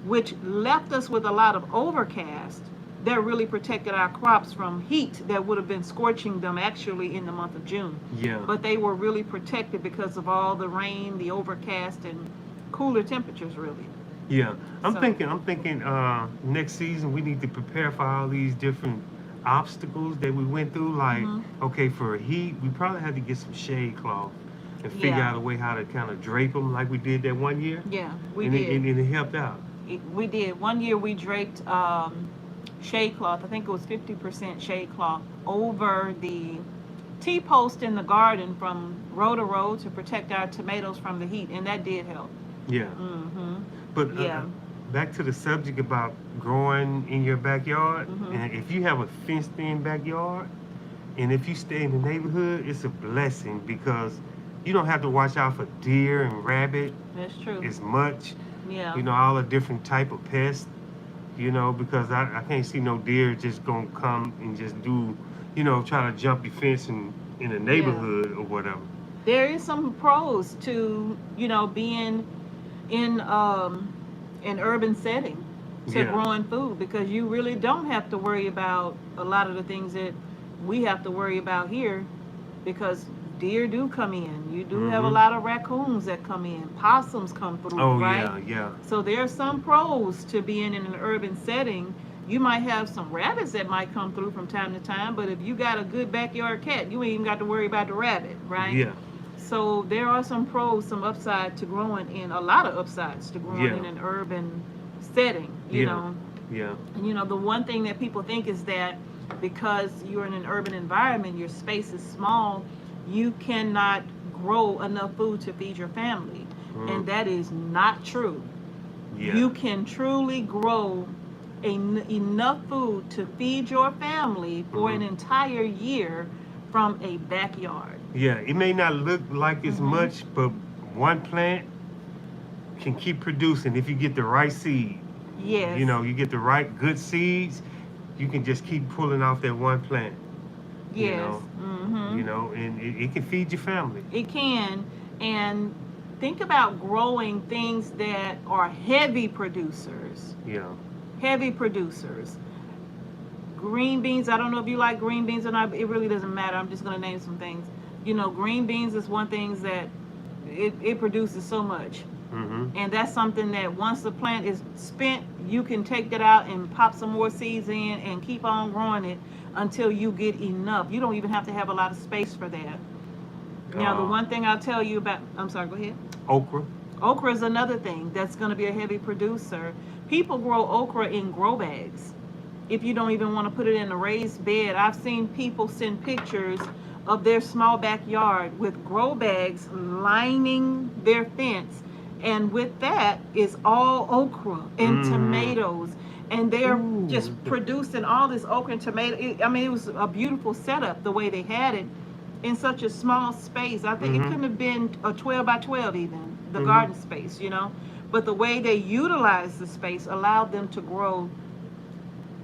which left us with a lot of overcast, that really protected our crops from heat that would have been scorching them actually in the month of June. Yeah. But they were really protected because of all the rain, the overcast, and cooler temperatures, really. Yeah. I'm thinking next season we need to prepare for all these different obstacles that we went through. Like, okay, for heat, we probably had to get some shade cloth and figure out a way how to kind of drape them like we did that one year. Yeah, we did. And it helped out. We did. One year we draped shade cloth, I think it was 50% shade cloth, over the T-post in the garden from row to row to protect our tomatoes from the heat, and that did help. Yeah. But back to the subject about growing in your backyard, and if you have a fenced-in backyard, and if you stay in the neighborhood, it's a blessing because you don't have to watch out for deer and rabbit. That's true. As much. Yeah. You know, all the different type of pests. You know, because I can't see no deer just gonna come and just do, you know, try to jump your fence in a neighborhood or whatever. There is some pros to, you know, being in an urban setting to growing food, because you really don't have to worry about a lot of the things that we have to worry about here, because deer do come in. You do have a lot of raccoons that come in. Possums come through, right? Oh, yeah. So there are some pros to being in an urban setting. You might have some rabbits that might come through from time to time, but if you got a good backyard cat, you ain't even got to worry about the rabbit, right? Yeah. So there are some pros, some upside to growing in, a lot of upsides to growing in an urban setting, you know. Yeah. And, you know, the one thing that people think is that because you're in an urban environment, your space is small, you cannot grow enough food to feed your family. And that is not true. Yeah. You can truly grow enough food to feed your family for an entire year from a backyard. Yeah, it may not look like it's much, but one plant can keep producing if you get the right seed. Yes. You know, you get the right good seeds, you can just keep pulling off that one plant. Yes. You know, you know, and it can feed your family. It can. And think about growing things that are heavy producers. Yeah. Heavy producers. Green beans, I don't know if you like green beans or not, but it really doesn't matter. I'm just going to name some things. You know, green beans is one thing that it produces so much. And that's something that once the plant is spent, you can take that out and pop some more seeds in and keep on growing it until you get enough. You don't even have to have a lot of space for that. Now, the one thing I'll tell you about, I'm sorry, go ahead. Okra. Okra is another thing that's going to be a heavy producer. People grow okra in grow bags. If you don't even want to put it in a raised bed, I've seen people send pictures of their small backyard with grow bags lining their fence, and with that is all okra and tomatoes, and they're just producing all this okra and tomato. It was a beautiful setup the way they had it in such a small space. I think it couldn't have been a 12 by 12 even, the garden space, you know, but the way they utilized the space allowed them to grow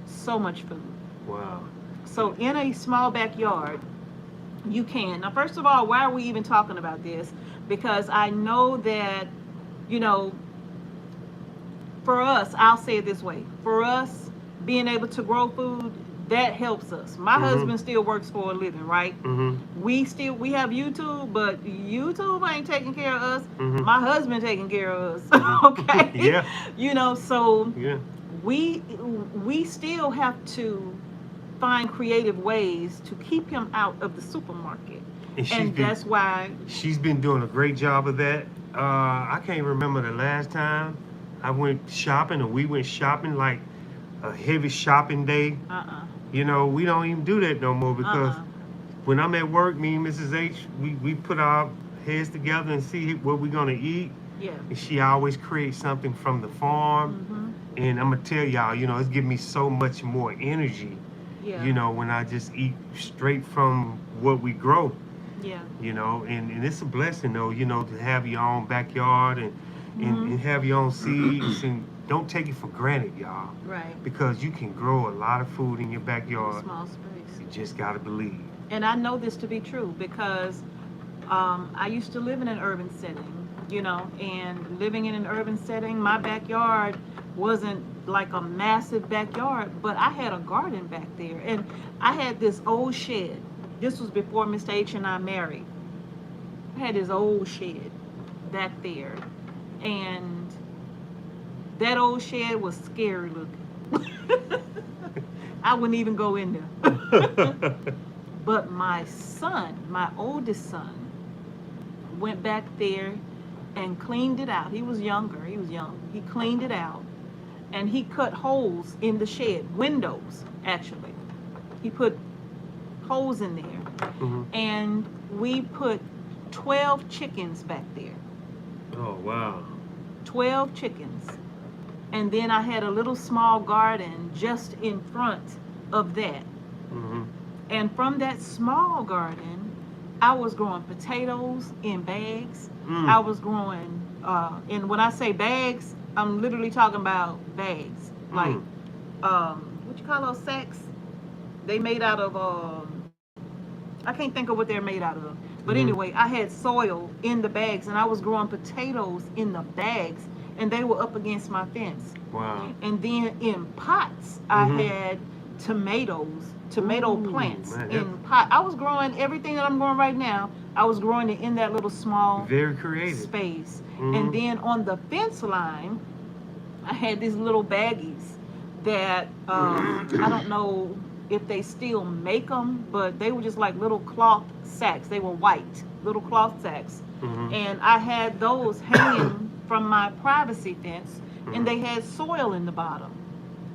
so much food. Wow. So in a small backyard, you can. Now, first of all, why are we even talking about this? Because I know that, you know, for us, I'll say it this way. For us, being able to grow food, that helps us. My husband still works for a living, right? We have YouTube, but YouTube ain't taking care of us. My husband taking care of us. Okay? Yeah. You know, so we still have to find creative ways to keep him out of the supermarket. And that's why she's been doing a great job of that. I can't remember the last time I went shopping or we went shopping, like a heavy shopping day. You know, we don't even do that no more because Uh-uh. when I'm at work, me and Mrs. H, we put our heads together and see what we're gonna eat. Yeah. And she always creates something from the farm. Mm-hmm. And I'm gonna tell y'all, you know, it's giving me so much more energy, Yeah. you know, when I just eat straight from what we grow, Yeah. you know, and it's a blessing though, you know, to have your own backyard Mm-hmm. and have your own seeds and don't take it for granted, y'all, Right. because you can grow a lot of food in your backyard. Small space. You just gotta believe. And I know this to be true because I used to live in an urban setting, you know, and living in an urban setting, my backyard wasn't like a massive backyard, but I had a garden back there. And I had this old shed. This was before Mr. H and I married. I had this old shed back there. And that old shed was scary looking. I wouldn't even go in there. But my son, my oldest son, went back there and cleaned it out. He was younger. He was young. He cleaned it out and he cut holes in the shed, windows actually. He put holes in there Hmm. and we put 12 chickens back there. Oh wow. 12 chickens. And then I had a little small garden just in front of that. Hmm. And from that small garden, I was growing potatoes in bags. I was growing, and when I say bags, I'm literally talking about bags. Like, what you call those sacks? They made out of, I can't think of what they're made out of. But anyway, I had soil in the bags, and I was growing potatoes in the bags, and they were up against my fence. Wow. And then in pots, I had tomato plants man, in pot. I was growing everything that I'm growing right now. I was growing it in that little small Very creative. space. And then on the fence line, I had these little baggies that I don't know if they still make them, but they were just like little cloth sacks. They were white, little cloth sacks. And I had those hanging from my privacy fence, and they had soil in the bottom.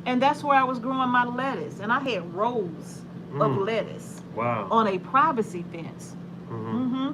And that's where I was growing my lettuce. And I had rows of lettuce Wow. on a privacy fence. Hmm.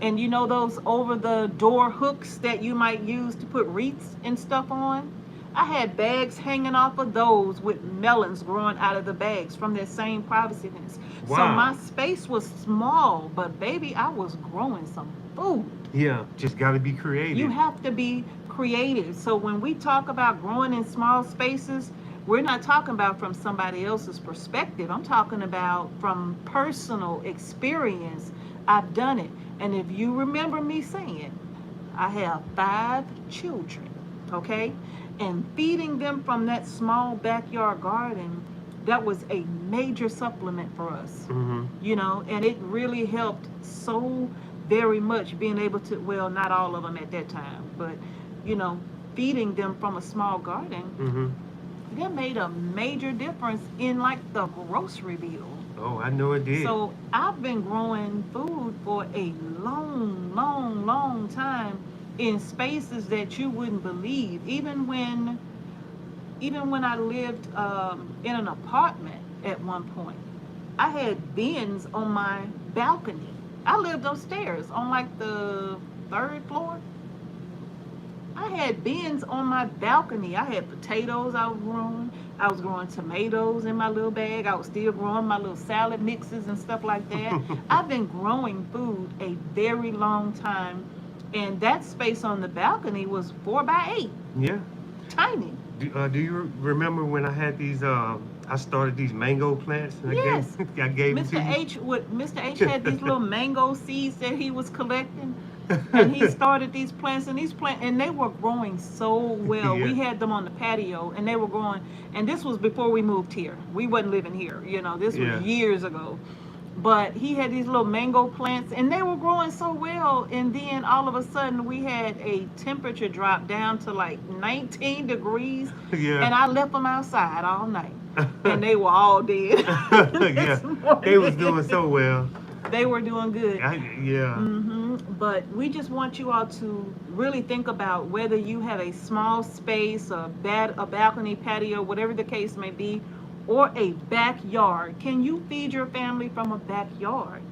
And you know those over the door hooks that you might use to put wreaths and stuff on? I had bags hanging off of those with melons growing out of the bags from that same privacy fence. Wow. So my space was small, but baby, I was growing some food. Yeah, just got to be creative. You have to be creative. So when we talk about growing in small spaces, we're not talking about from somebody else's perspective. I'm talking about from personal experience. I've done it. And if you remember me saying, I have 5 children, okay? And feeding them from that small backyard garden, that was a major supplement for us, you know, and it really helped so very much being able to, well, not all of them at that time, but, you know, feeding them from a small garden, that made a major difference in like the grocery bill. Oh, I know it did. So I've been growing food for a long time in spaces that you wouldn't believe. Even when I lived in an apartment at one point, I had bins on my balcony. I lived upstairs on like the 3rd floor. I had bins on my balcony. I had potatoes I was growing. I was growing tomatoes in my little bag. I was still growing my little salad mixes and stuff like that. I've been growing food a very long time. And that space on the balcony was 4 by 8. Yeah. Tiny. Do you remember when I had these, I started these mango plants? And Yes. I gave them to you? Mr. H had these little mango seeds that he was collecting. And he started these plants and they were growing so well. Yeah. We had them on the patio and they were growing, and this was before we moved here. We wasn't living here, you know, this was years ago. But he had these little mango plants and they were growing so well, and then all of a sudden we had a temperature drop down to like 19 degrees. Yeah. And I left them outside all night and they were all dead. Yeah, they was doing so well. They were doing good. But we just want you all to really think about whether you have a small space, a balcony, patio, whatever the case may be, or a backyard. Can you feed your family from a backyard?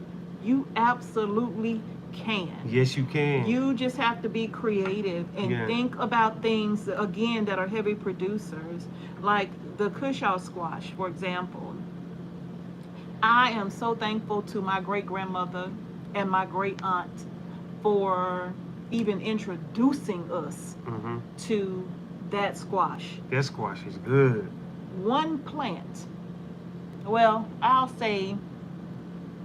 You absolutely can. Yes, you can. You just have to be creative and Yeah. think about things, again, that are heavy producers, like the cushaw squash, for example. I am so thankful to my great grandmother and my great aunt for even introducing us Mm-hmm. to that squash. That squash is good. One plant, well, I'll say,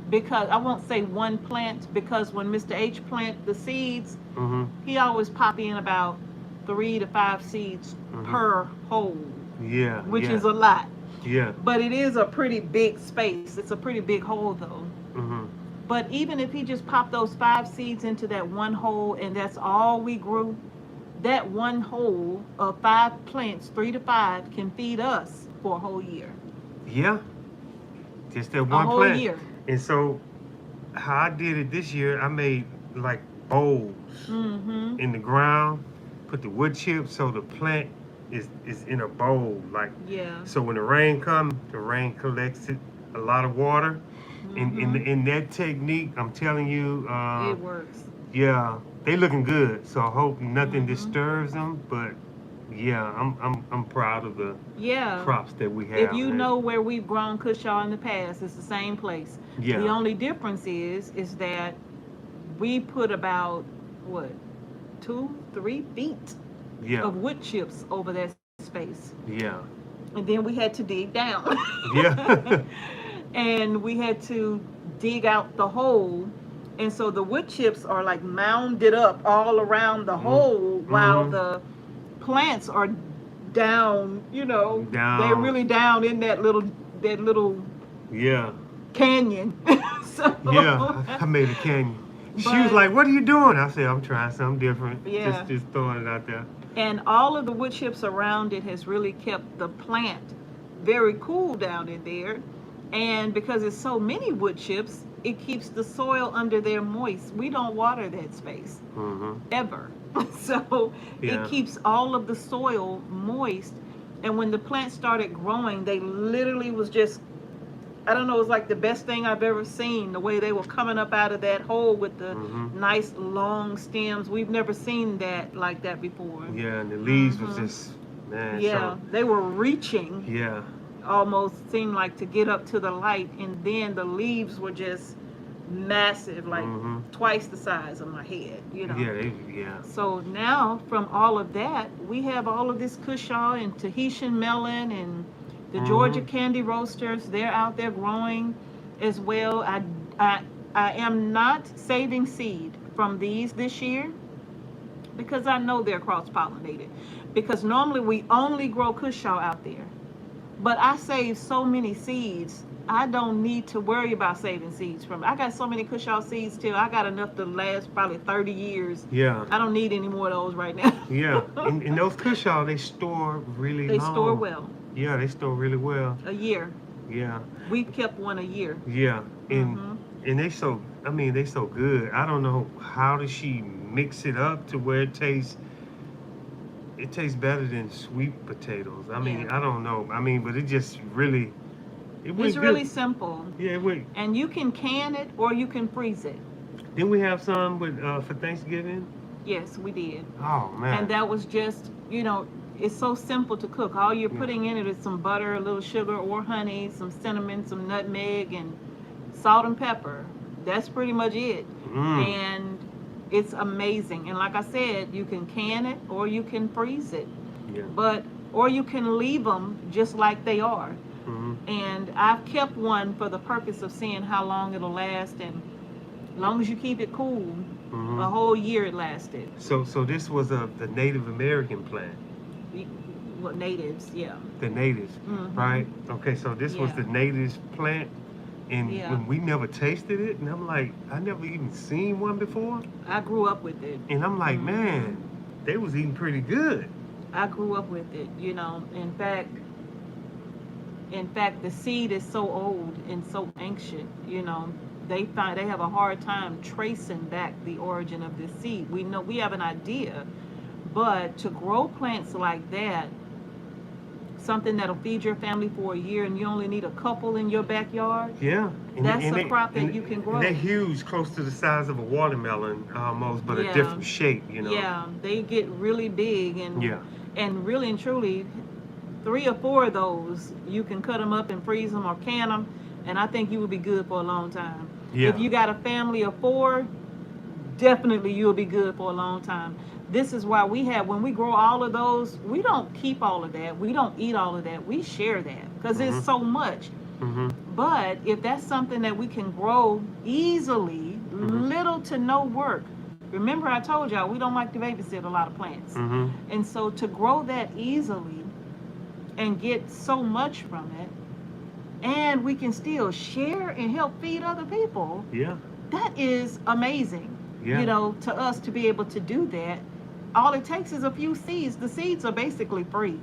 because I won't say one plant, because when Mr. H plant the seeds, Mm-hmm. he always pop in about 3 to 5 seeds per hole, Yeah. which yeah. is a lot. Yeah. But it is a pretty big space. It's a pretty big hole though. Mm-hmm. But even if he just popped those 5 seeds into that one hole and that's all we grew, that one hole of 5 plants, 3 to 5, can feed us for a whole year. Yeah. Just that A one whole plant. year. And so, how I did it this year, I made like bowls Mm-hmm. in the ground, put the wood chips so the plant is in a bowl. Like, Yeah. so when the rain comes, the rain collects it, a lot of water. Mm-hmm. In that technique, I'm telling you, It works. yeah, they looking good. So I hope nothing Mhm. disturbs them. But yeah, I'm proud of the Yeah. crops that we have. If you man. know where we've grown cushaw in the past, it's the same place. Yeah. The only difference is that we put about what 2-3 feet Yeah. of wood chips over that space, Yeah. and then we had to dig down. Yeah. And we had to dig out the hole, and so the wood chips are like mounded up all around the hole, while the plants are down. Down. They're really down in that little Yeah. canyon. So Yeah. I made a canyon. She was But- like, "What are you doing?" I said, "I'm trying something different. Yeah. Just throwing it out there." And all of the wood chips around it has really kept the plant very cool down in there. And because it's so many wood chips, it keeps the soil under there moist. We don't water that space Mm-hmm. ever. So Yeah. it keeps all of the soil moist. And when the plants started growing, they literally was just, I don't know, it was like the best thing I've ever seen, the way they were coming up out of that hole with the nice long stems. We've never seen that like that before. Yeah, and the leaves was Mhm. just, man. Yeah, they were reaching, So, yeah. almost seemed like to get up to the light, and then the leaves were just massive, like twice the size of my head. Yeah. Yeah. So now, from all of that, we have all of this cushaw and Tahitian melon and the Georgia candy roasters. They're out there growing as well. I am not saving seed from these this year because I know they're cross-pollinated. Because normally we only grow cushaw out there. But I save so many seeds, I don't need to worry about saving seeds from it. I got so many cushaw seeds till I got enough to last probably 30 years. Yeah. I don't need any more of those right now. Yeah. And those cushaw, they store really They long. store well. Yeah, they store really well. A year. Yeah. We kept one a year. Yeah. And Mhm. and they so good. I don't know how does she mix it up to where it tastes better than sweet potatoes. I mean, Yeah. I don't know. I mean, but it just really went It's good. really simple. Yeah, it went. And you can can it or you can freeze it. Didn't we have some with for Thanksgiving? Yes, we did. Oh man. And that was just, it's so simple to cook. All you're putting in it is some butter, a little sugar or honey, some cinnamon, some nutmeg, and salt and pepper. That's pretty much it. And it's amazing. And like I said, you can can it or you can freeze it. Yeah. Or you can leave them just like they are. And I've kept one for the purpose of seeing how long it'll last. And as long as you keep it cool, a whole year it lasted. So this was the Native American plant. What, natives, yeah. The natives, right? Okay, so this was Yeah. the natives plant, and Yeah. when we never tasted it, and I'm like, I never even seen one before, I grew up with it. and I'm like, man, they was eating pretty good. I grew up with it, In fact, the seed is so old and so ancient, they have a hard time tracing back the origin of this seed. We have an idea, but to grow plants like that something that'll feed your family for a year, and you only need a couple in your backyard. Yeah. That's a crop that you can grow. And they're huge, close to the size of a watermelon almost, but a different shape, you know. Yeah, they get really big, and really and truly, 3 or 4 of those, you can cut them up and freeze them or can them, and I think you will be good for a long time. Yeah. If you got a family of 4, definitely you'll be good for a long time. This is why when we grow all of those, we don't keep all of that. We don't eat all of that. We share that because it's so much. But if that's something that we can grow easily, little to no work. Remember, I told y'all we don't like to babysit a lot of plants. And so to grow that easily and get so much from it, and we can still share and help feed other people. Yeah. That is amazing. Yeah. You know, to us to be able to do that. All it takes is a few seeds. The seeds are basically free.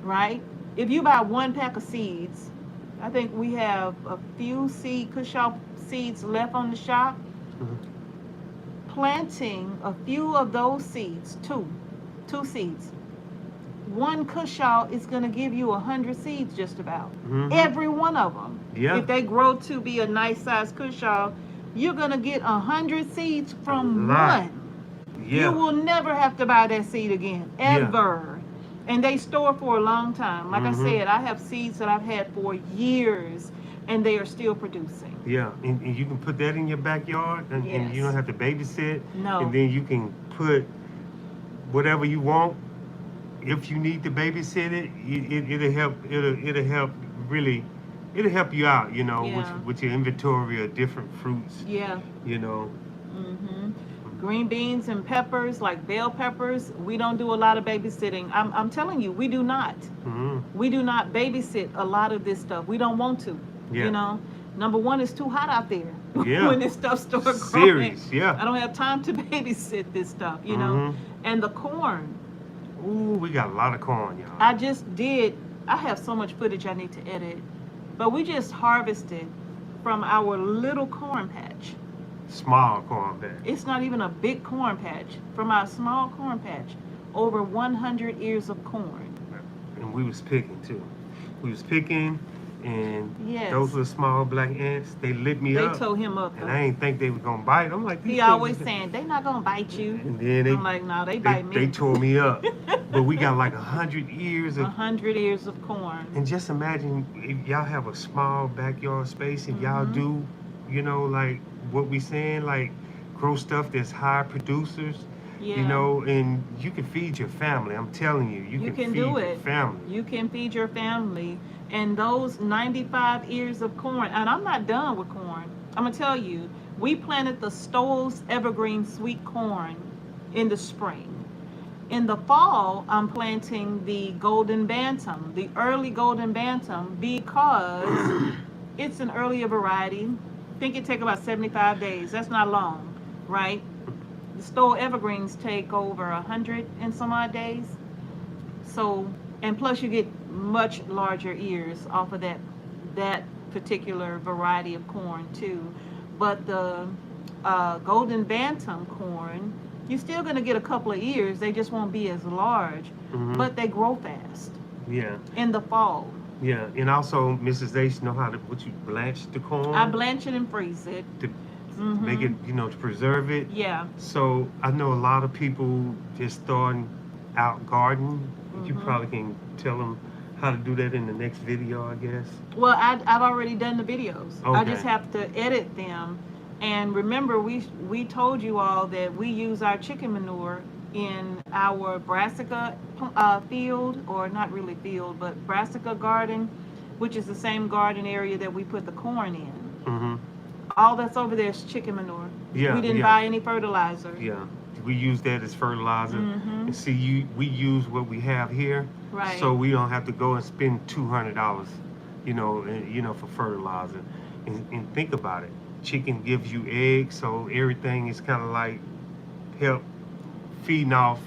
Right? If you buy 1 pack of seeds, I think we have a few Kushal seeds left on the shop. Planting a few of those seeds, two seeds. 1 Kushal is going to give you 100 seeds just about. Every one of them. Yeah. If they grow to be a nice size Kushal, you're going to get 100 seeds from one. Yeah. You will never have to buy that seed again, ever. And they store for a long time. Like I said, I have seeds that I've had for years, and they are still producing. Yeah, and you can put that in your backyard, and you don't have to babysit. No. And then you can put whatever you want. If you need to babysit it, it'll help. It'll help really. It'll help you out, you know, with your inventory of different fruits. Yeah. You know. Green beans and peppers, like bell peppers, we don't do a lot of babysitting. I'm telling you, we do not. We do not babysit a lot of this stuff. We don't want to. Yeah. You know, number one, it's too hot out there Yeah. when this stuff starts growing. Serious, yeah. I don't have time to babysit this stuff, you know. And the corn. Ooh, we got a lot of corn, y'all. I have so much footage I need to edit, but we just harvested from our little corn patch. Small corn patch. It's not even a big corn patch. From our small corn patch, over 100 ears of corn. And we was picking too. We was picking, and Yes. those little small black ants, they lit me up. They tore him up. And though. I ain't think they was gonna bite. I'm like, these He things always is- saying, they not gonna bite you. And then they, I'm like, no, they bite me. they tore me up. But we got like 100 ears of 100 ears of corn. And just imagine if y'all have a small backyard space and y'all do, you know, like what we saying, like grow stuff that's high producers, Yeah. you know, and you can feed your family. I'm telling you, you can feed do your it. family. You can feed your family. And those 95 ears of corn, and I'm not done with corn. I'm gonna tell you, we planted the Stoll's evergreen sweet corn in the spring. In the fall, I'm planting the golden bantam, the early golden bantam, because it's an earlier variety. I think it take about 75 days. That's not long, right? The Stoll evergreens take over 100 and some odd days. So, and plus you get much larger ears off of that particular variety of corn too. But the golden bantam corn, you're still going to get a couple of ears. They just won't be as large, but they grow fast. Yeah. In the fall. Yeah, and also Mrs. H know how to blanch the corn. I blanch it and freeze it. To make it, you know, to preserve it. Yeah. So I know a lot of people just starting out gardening. You probably can tell them how to do that in the next video, I guess. Well, I've already done the videos. I Okay. just have to edit them. And remember, we told you all that we use our chicken manure in our brassica field, or not really field, but brassica garden, which is the same garden area that we put the corn in. All that's over there is chicken manure. Yeah, We didn't yeah. buy any fertilizer. Yeah, we use that as fertilizer. And see, we use what we have here, Right. so we don't have to go and spend $200, you know, for fertilizer. And think about it. Chicken gives you eggs, so everything is kind of like help feeding off,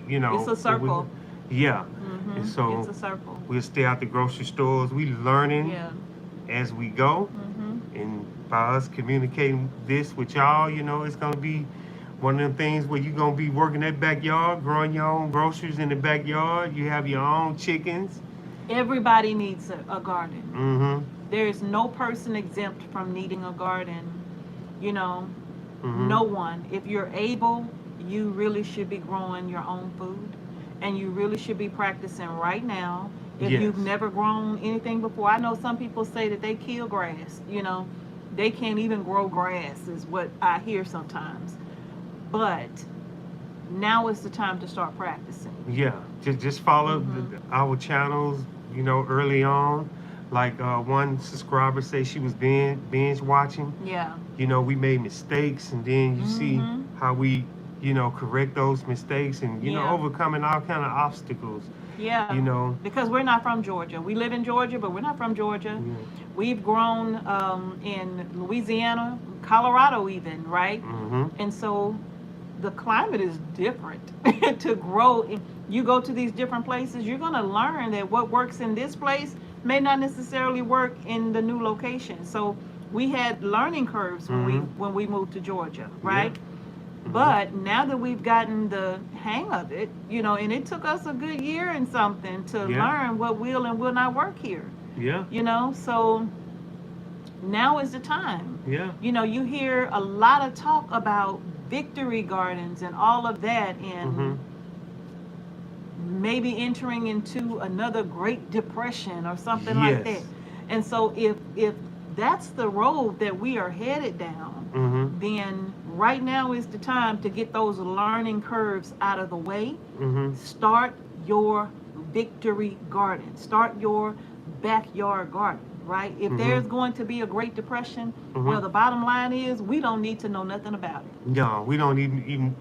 you know. It's a circle. Yeah. And so It's a circle. we'll stay out the grocery stores. We learning Yeah. as we go. And by us communicating this with y'all, you know, it's gonna be one of them things where you're going to be working that backyard, growing your own groceries in the backyard. You have your own chickens. Everybody needs a garden. Mm-hmm. There is no person exempt from needing a garden. You know, no one. If you're able, you really should be growing your own food. And you really should be practicing right now. If Yes. you've never grown anything before, I know some people say that they kill grass. You know, they can't even grow grass, is what I hear sometimes. But now is the time to start practicing. Yeah, just follow our channels, you know, early on. Like one subscriber say she was binge watching. Yeah. You know, we made mistakes, and then you see how we, you know, correct those mistakes, and you know, overcoming all kind of obstacles. Yeah. You know, because we're not from Georgia. We live in Georgia, but we're not from Georgia. Yeah. We've grown in Louisiana, Colorado even, right? And so the climate is different to grow. You go to these different places, you're going to learn that what works in this place may not necessarily work in the new location. So we had learning curves when we moved to Georgia, right? But now that we've gotten the hang of it, you know, and it took us a good year and something to learn what will and will not work here. Yeah. You know, so now is the time. Yeah. You know, you hear a lot of talk about victory gardens and all of that, and maybe entering into another Great Depression or something like that. And so if that's the road that we are headed down, then right now is the time to get those learning curves out of the way. Start your victory garden. Start your backyard garden, right? If there's going to be a Great Depression, well, the bottom line is we don't need to know nothing about it. No, we don't even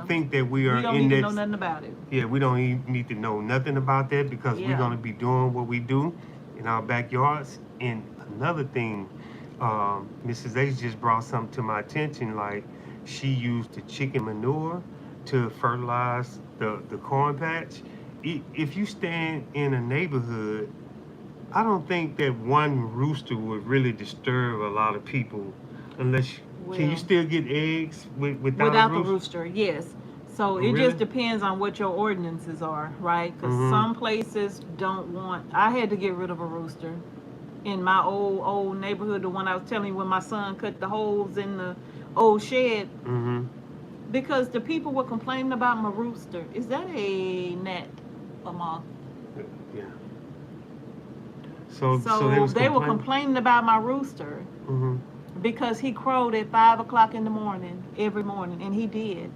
think that we are We don't in need this. to know nothing about it. Yeah, we don't even need to know nothing about that, because we're going to be doing what we do in our backyards. And another thing, Mrs. H just brought something to my attention, like she used the chicken manure to fertilize the corn patch. If you stand in a neighborhood, I don't think that one rooster would really disturb a lot of people, unless can you still get eggs without the rooster? Yes. So it just depends on what your ordinances are, right? Because some places don't want. I had to get rid of a rooster in my old neighborhood, the one I was telling you when my son cut the holes in the old shed, because the people were complaining about my rooster. Is that a gnat, a moth? Yeah. So they were complaining about my rooster because he crowed at 5 o'clock in the morning every morning, and he did.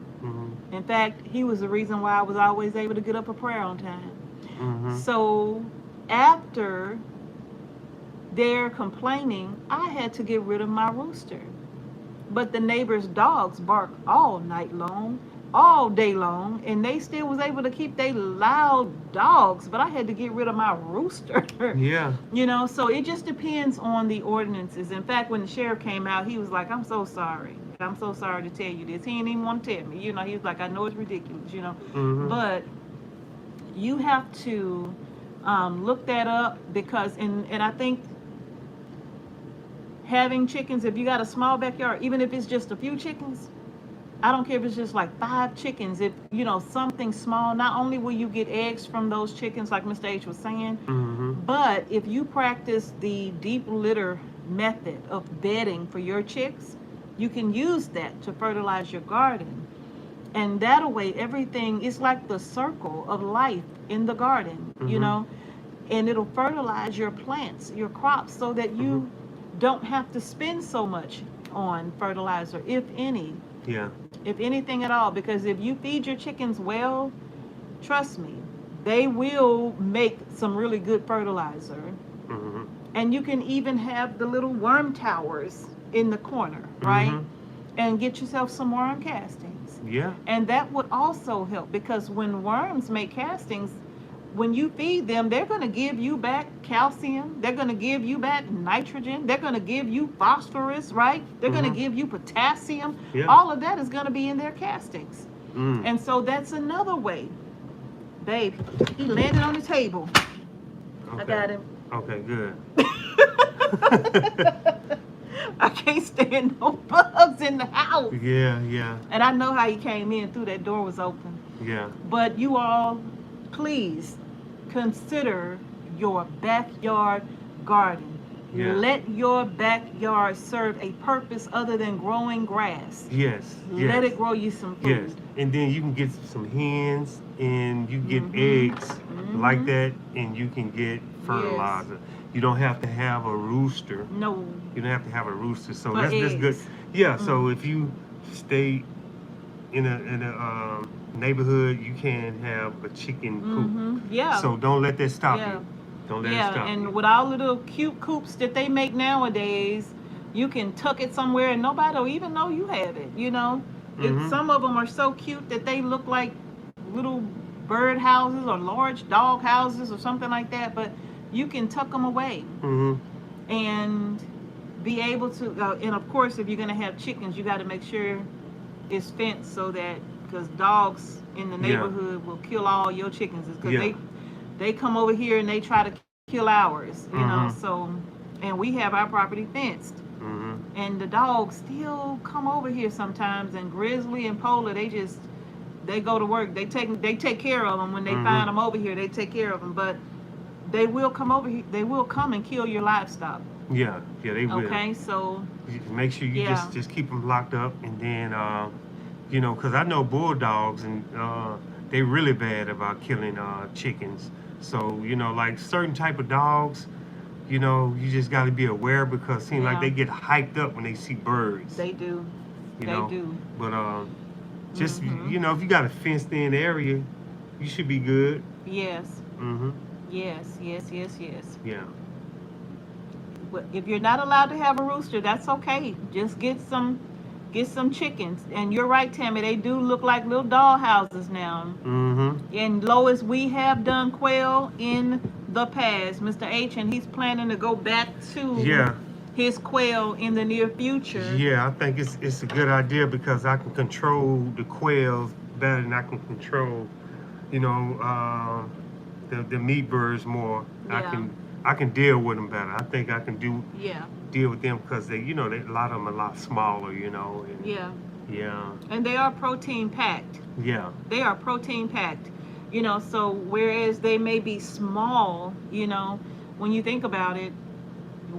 In fact, he was the reason why I was always able to get up for prayer on time. So after they're complaining, I had to get rid of my rooster. But the neighbors' dogs bark all night long, all day long, and they still was able to keep their loud dogs, but I had to get rid of my rooster. Yeah. You know, so it just depends on the ordinances. In fact, when the sheriff came out, he was like, I'm so sorry. I'm so sorry to tell you this. He didn't even want to tell me. You know, he was like, I know it's ridiculous, you know. But you have to look that up, because, and I think having chickens, if you got a small backyard, even if it's just a few chickens, I don't care if it's just like 5 chickens, if, you know, something small, not only will you get eggs from those chickens, like Mr. H was saying, but if you practice the deep litter method of bedding for your chicks, you can use that to fertilize your garden. And that way, everything is like the circle of life in the garden, you know, and it'll fertilize your plants, your crops, so that you don't have to spend so much on fertilizer, if any. Yeah. If anything at all, because if you feed your chickens well, trust me, they will make some really good fertilizer. And you can even have the little worm towers in the corner, right? And get yourself some worm castings. Yeah. And that would also help, because when worms make castings, when you feed them, they're going to give you back calcium. They're going to give you back nitrogen. They're going to give you phosphorus, right? They're going to give you potassium. Yeah. All of that is going to be in their castings. And so that's another way. Babe, he landed on the table. Okay. I got him. Okay, good. I can't stand no bugs in the house. Yeah, yeah, And I know how he came in through that door was open. yeah, But you all, please consider your backyard garden. yeah. Let your backyard serve a purpose other than growing grass. Yes, Let yes, it grow you some food. yes. And then you can get some hens and you get Mhm. eggs like Mhm. that, and you can get fertilizer. You don't have to have a rooster. No, You don't have to have a rooster. So for that's good. eggs. Yeah. Mm. So if you stay in a neighborhood, you can have a chicken coop. Mhm. Yeah. So don't let that stop Yeah. you. Don't let it Yeah, stop and you. with all the little cute coops that they make nowadays, you can tuck it somewhere and nobody will even know you have it. You know, Mhm. some of them are so cute that they look like little bird houses or large dog houses or something like that. But you can tuck them away Mhm. and be able to. And of course, if you're gonna have chickens, you got to make sure it's fenced so that because dogs in the Yeah. neighborhood will kill all your chickens because Yeah. they come over here and they try to kill ours, you know. Mhm. So, and we have our property fenced, Mhm. and the dogs still come over here sometimes. And Grizzly and Polar, they go to work. They take care of them when they Mhm. find them over here. They take care of them, but they will come over here. They will come and kill your livestock. Yeah. Yeah. They will. Okay, so Make sure you yeah, just keep them locked up, and then you know, because I know bulldogs and they really bad about killing chickens. So you know, like certain type of dogs, you know, you just got to be aware because it seems like yeah, they get hyped up when they see birds. they do. You They know, do. but just Mhm. you know, if you got a fenced in area, you should be good. Yes. Mhm. Yes. Yes. Yes. Yes. Yeah. But if you're not allowed to have a rooster, that's okay. Just get some chickens. And you're right, Tammy. They do look like little doll houses now. Mhm. And Lois, we have done quail in the past, Mr. H, and he's planning to go back to Yeah. his quail in the near future. Yeah, I think it's a good idea because I can control the quails better than I can control, you know, the meat birds more. Yeah. I can deal with them better. I think I can Yeah. deal with them because they, you know, a lot of them are a lot smaller, you know. And Yeah. yeah, And they are protein packed. yeah, They are protein packed. You know, so whereas they may be small, you know, when you think about it,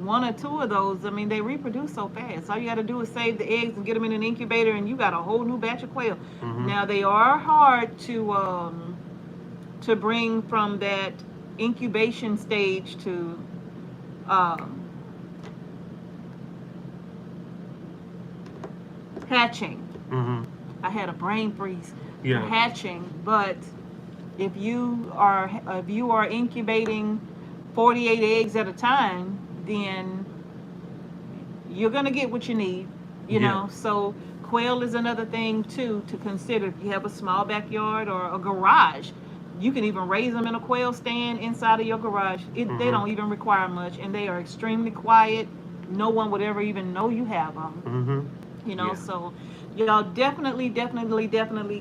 one or two of those, I mean, they reproduce so fast. All you got to do is save the eggs and get them in an incubator, and you got a whole new batch of quail. Mhm. Now they are hard to bring from that incubation stage to um, hatching. Mhm. I had a brain freeze. Yeah. Hatching, but if you are incubating 48 eggs at a time, then you're gonna get what you need, you Yeah. know. So quail is another thing too to consider. If you have a small backyard or a garage, you can even raise them in a quail stand inside of your garage. They Mhm. don't even require much, and they are extremely quiet. No one would ever even know you have them, Mhm. you know. Yeah. So y'all definitely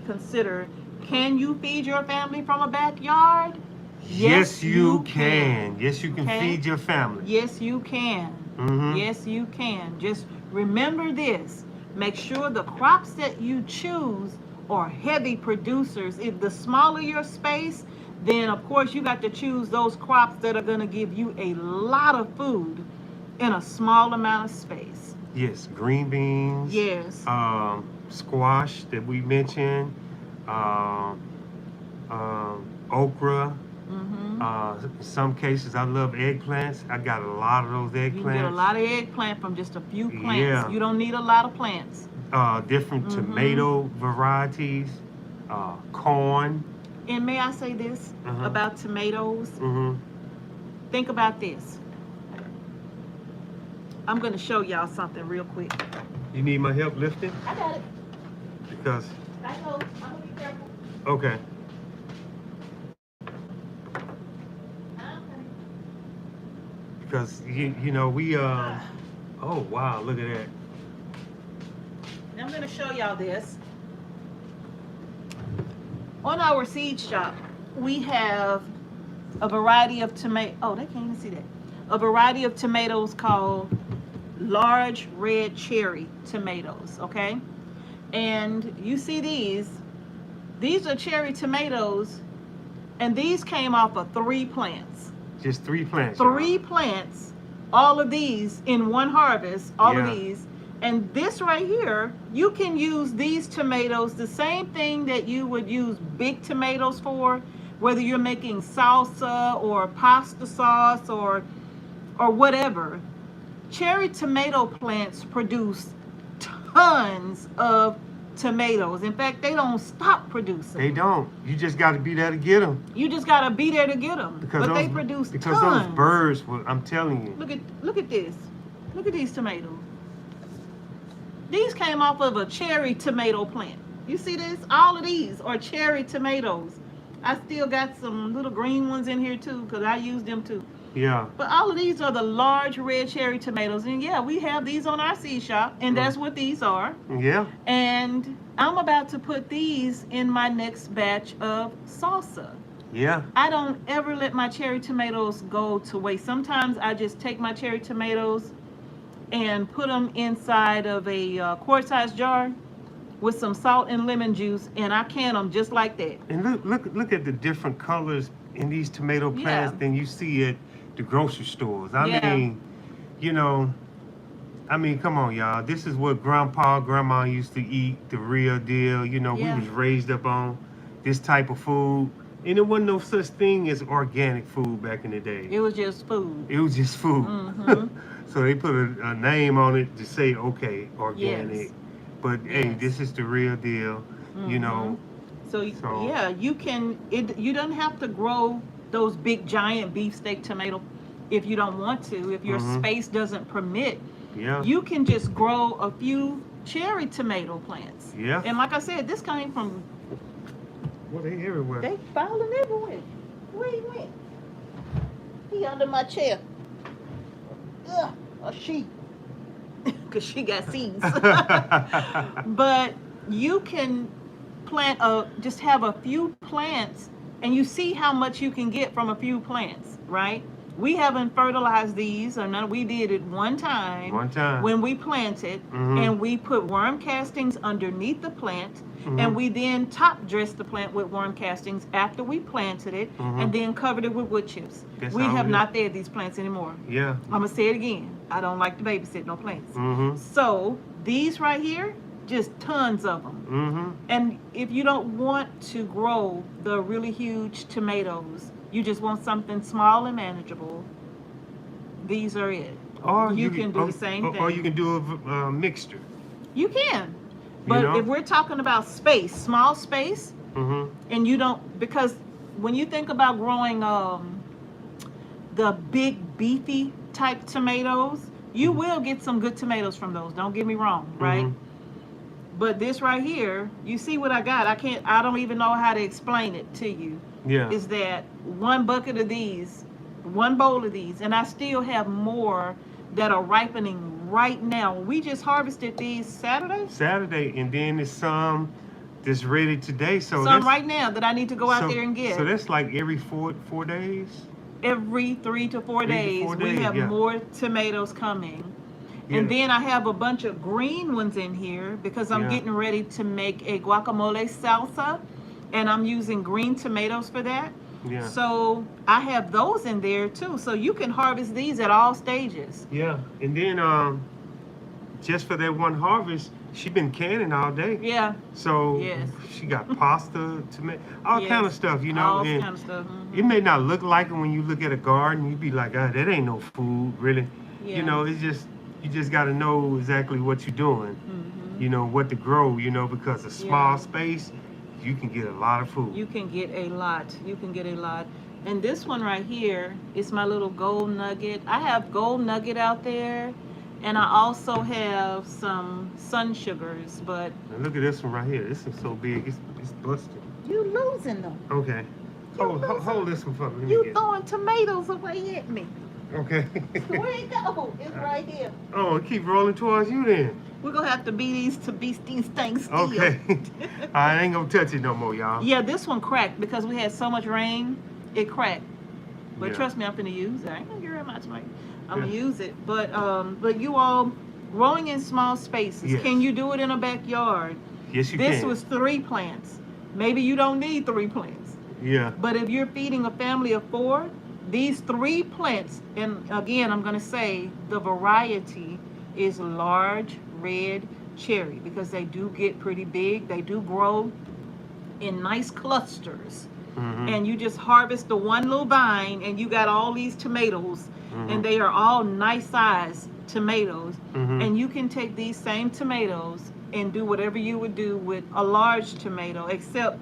consider, can you feed your family from a backyard? Yes, you can. Yes, you can Okay? feed your family. Yes, you can. Mhm. Yes, you can. Just remember this. Make sure the crops that you choose are heavy producers. If the smaller your space, then of course you got to choose those crops that are going to give you a lot of food in a small amount of space. Yes, green beans. Yes. Squash that we mentioned. Okra. Mm-hmm. In some cases, I love eggplants. I got a lot of those eggplants. You can get a lot of eggplant from just a few plants. Yeah. You don't need a lot of plants. Different Mhm. tomato varieties. Corn. And may I say this about tomatoes? Mm-hmm. Think about this. I'm going to show y'all something real quick. You need my help lifting? I got it. Because. I know. I'm going to be careful. Okay. Because you know we oh wow, look at that. I'm going to show y'all this. On our seed shop, we have a variety of tomato. Oh, they can't even see that. A variety of tomatoes called large red cherry tomatoes, okay? And you see these are cherry tomatoes, and these came off of 3 plants. Just 3 plants. 3 plants, all of these in one harvest, all of these. And this right here, you can use these tomatoes, the same thing that you would use big tomatoes for, whether you're making salsa or pasta sauce or whatever. Cherry tomato plants produce tons of tomatoes. In fact, they don't stop producing. They don't. You just got to be there to get them. You just got to be there to get them. But they produce because tons. Those birds, I'm telling you. Look at this. Look at these tomatoes. These came off of a cherry tomato plant. You see this? All of these are cherry tomatoes. I still got some little green ones in here too, because I use them too. Yeah. But all of these are the large red cherry tomatoes. And yeah, we have these on our seed shop, and that's what these are. Yeah. And I'm about to put these in my next batch of salsa. Yeah. I don't ever let my cherry tomatoes go to waste. Sometimes I just take my cherry tomatoes and put them inside of a quart-sized jar with some salt and lemon juice, and I can them just like that. And look at the different colors in these tomato plants than you see at the grocery stores. I mean, you know, come on, y'all. This is what grandma used to eat, the real deal. You know, we was raised up on this type of food. And there wasn't no such thing as organic food back in the day. It was just food. It was just food. Mm-hmm. So they put a name on it to say, okay, organic. Yes. But hey, this is the real deal, you know. So yeah, you don't have to grow those big giant beefsteak tomato if you don't want to, if your space doesn't permit. Yeah. You can just grow a few cherry tomato plants. Yeah. And like I said, this came from... Well, they everywhere. They falling everywhere. Where he went? He under my chair. Ugh, a sheep. Because she got seeds. But you can plant just have a few plants, and you see how much you can get from a few plants, right? We haven't fertilized these, or none. We did it one time. When we planted, and we put worm castings underneath the plant, and we then top dressed the plant with worm castings after we planted it, and then covered it with wood chips. We have not fed these plants anymore. Yeah. I'm gonna say it again. I don't like to babysit no plants. So these right here, just tons of them. And if you don't want to grow the really huge tomatoes, you just want something small and manageable, these are it. Or you can do the same thing. Or you can do a mixture. You can. But if we're talking about space, small space, and you don't, because when you think about growing the big beefy type tomatoes, you will get some good tomatoes from those. Don't get me wrong, right? But this right here, you see what I got. I don't even know how to explain it to you. Yeah. Is that one bucket of these, one bowl of these, and I still have more that are ripening right now. We just harvested these Saturday, and then there's some that's ready today. So some right now that I need to go out there and get. So that's like every four days? Every 3 to 4 days, we have more tomatoes coming. And then I have a bunch of green ones in here because I'm getting ready to make a guacamole salsa, and I'm using green tomatoes for that. Yeah. So I have those in there too. So you can harvest these at all stages. Yeah. And then just for that one harvest, she been canning all day. Yeah. So she got pasta, tomato, all kind of stuff, you know. All kind of stuff. It may not look like it when you look at a garden. You'd be like, that ain't no food, really. Yeah. You know, it's just, you just got to know exactly what you're doing. You know, what to grow, you know, because a small space, you can get a lot of food. You can get a lot. You can get a lot. And this one right here is my little gold nugget. I have gold nugget out there, and I also have some sun sugars, but... Now look at this one right here. This is so big. It's busted. You losing them. Okay. Hold this one for me. You throwing tomatoes away at me. Okay. Where it go? It's right here. Oh, keep rolling towards you then. We're going to have to beat these things still. Okay. I ain't going to touch it no more, y'all. Yeah, this one cracked because we had so much rain. It cracked. But trust me, I'm finna use it. I ain't going to get rid of my tomato. I'm gonna use it. But you all growing in small spaces. Yes. Can you do it in a backyard? Yes, you This can. was 3 plants. Maybe you don't need 3 plants. Yeah. But if you're feeding a family of 4, these 3 plants, and again, I'm gonna say the variety is large red cherry because they do get pretty big. They do grow in nice clusters. Mm-hmm. And you just harvest the one little vine and you got all these tomatoes, Mm-hmm. and they are all nice sized tomatoes. Mm-hmm. And you can take these same tomatoes and do whatever you would do with a large tomato, except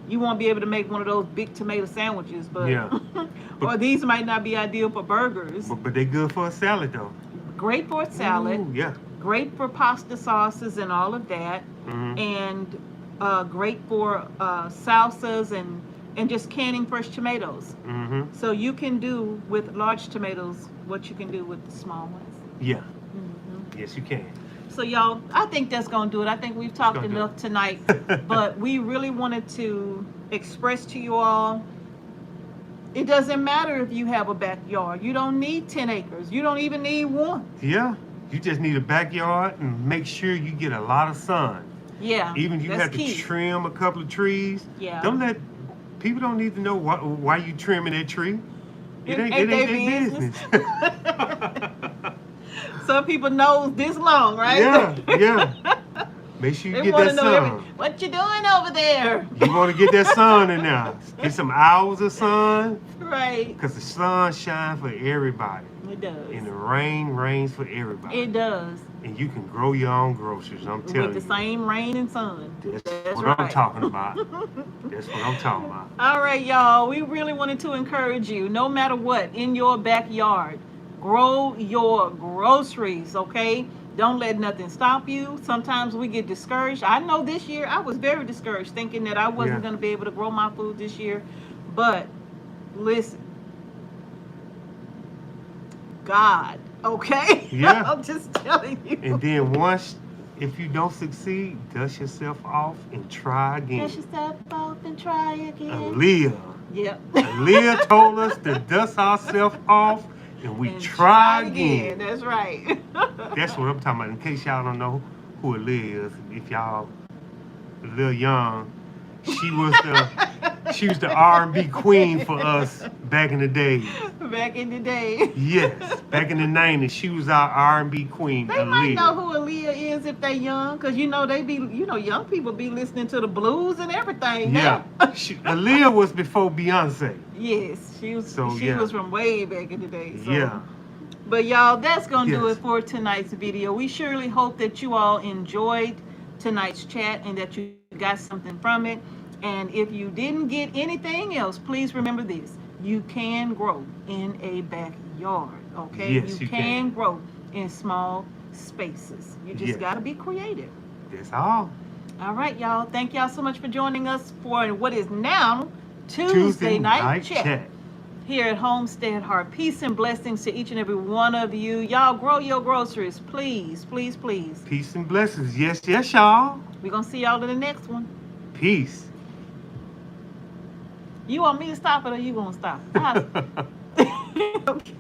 you won't be able to make one of those big tomato sandwiches, but Yeah. or these might not be ideal for burgers. But they're good for a salad though. Great for a salad. Ooh, yeah. Great for pasta sauces and all of that. Mm-hmm. And great for salsas and just canning fresh tomatoes. Mm-hmm. So you can do with large tomatoes what you can do with the small ones. Yeah. Mhm. Yes, you can. So y'all, I think that's gonna do it. I think we've talked gonna do enough it. tonight, but we really wanted to express to you all, it doesn't matter if you have a backyard. You don't need 10 acres. You don't even need 1. Yeah. You just need a backyard and make sure you get a lot of sun. Yeah, Even if you that's have key. to trim a couple of trees. Yeah. Don't let people don't need to know why you trimming that tree. It ain't Ain't their they business. Some people know this long, right? Yeah, yeah. Make sure you They get want that to know sun. what you doing over there. You want to get that sun in there. Get some hours of sun, Right. because the sun shines for everybody. It does. And the rain rains for everybody. It does. And you can grow your own groceries, I'm telling With the you. same rain and sun. That's what I'm talking about. That's what I'm talking about. All right, y'all. We really wanted to encourage you, no matter what, in your backyard, grow your groceries, okay? Don't let nothing stop you. Sometimes we get discouraged. I know this year I was very discouraged, thinking that I wasn't Yeah. going to be able to grow my food this year. But listen, God, okay? Yeah. I'm just telling you. And then once, if you don't succeed, dust yourself off and try again. Dust yourself off and try again. Aaliyah. Yep. Aaliyah told us to dust ourselves off and we And try again. That's right. That's what I'm talking about. In case y'all don't know who Aaliyah is, if y'all a little young, she was the R&B queen for us back in the day. Back in the day. Yes, back in the 90s, she was our R&B queen. They Aaliyah. might know who Aaliyah is if they young, cause young people be listening to the blues and everything. Yeah, now. Aaliyah was before Beyonce. Yes, she was. So, she yeah. was from way back in the day. So. Yeah. But y'all, that's gonna do Yes. it for tonight's video. We surely hope that you all enjoyed tonight's chat and that you got something from it. And if you didn't get anything else, please remember this: you can grow in a backyard. Okay, Yes, you can can. grow in small spaces. You just Yes. gotta be creative. That's all. All right, y'all. Thank y'all so much for joining us for what is now Tuesday night chat here at Homestead Heart. Peace and blessings to each and every one of you. Y'all grow your groceries, please, please, please. Peace and blessings. Yes, yes, y'all. We're gonna see y'all in the next one. Peace. You want me to stop it or you gonna stop? Okay.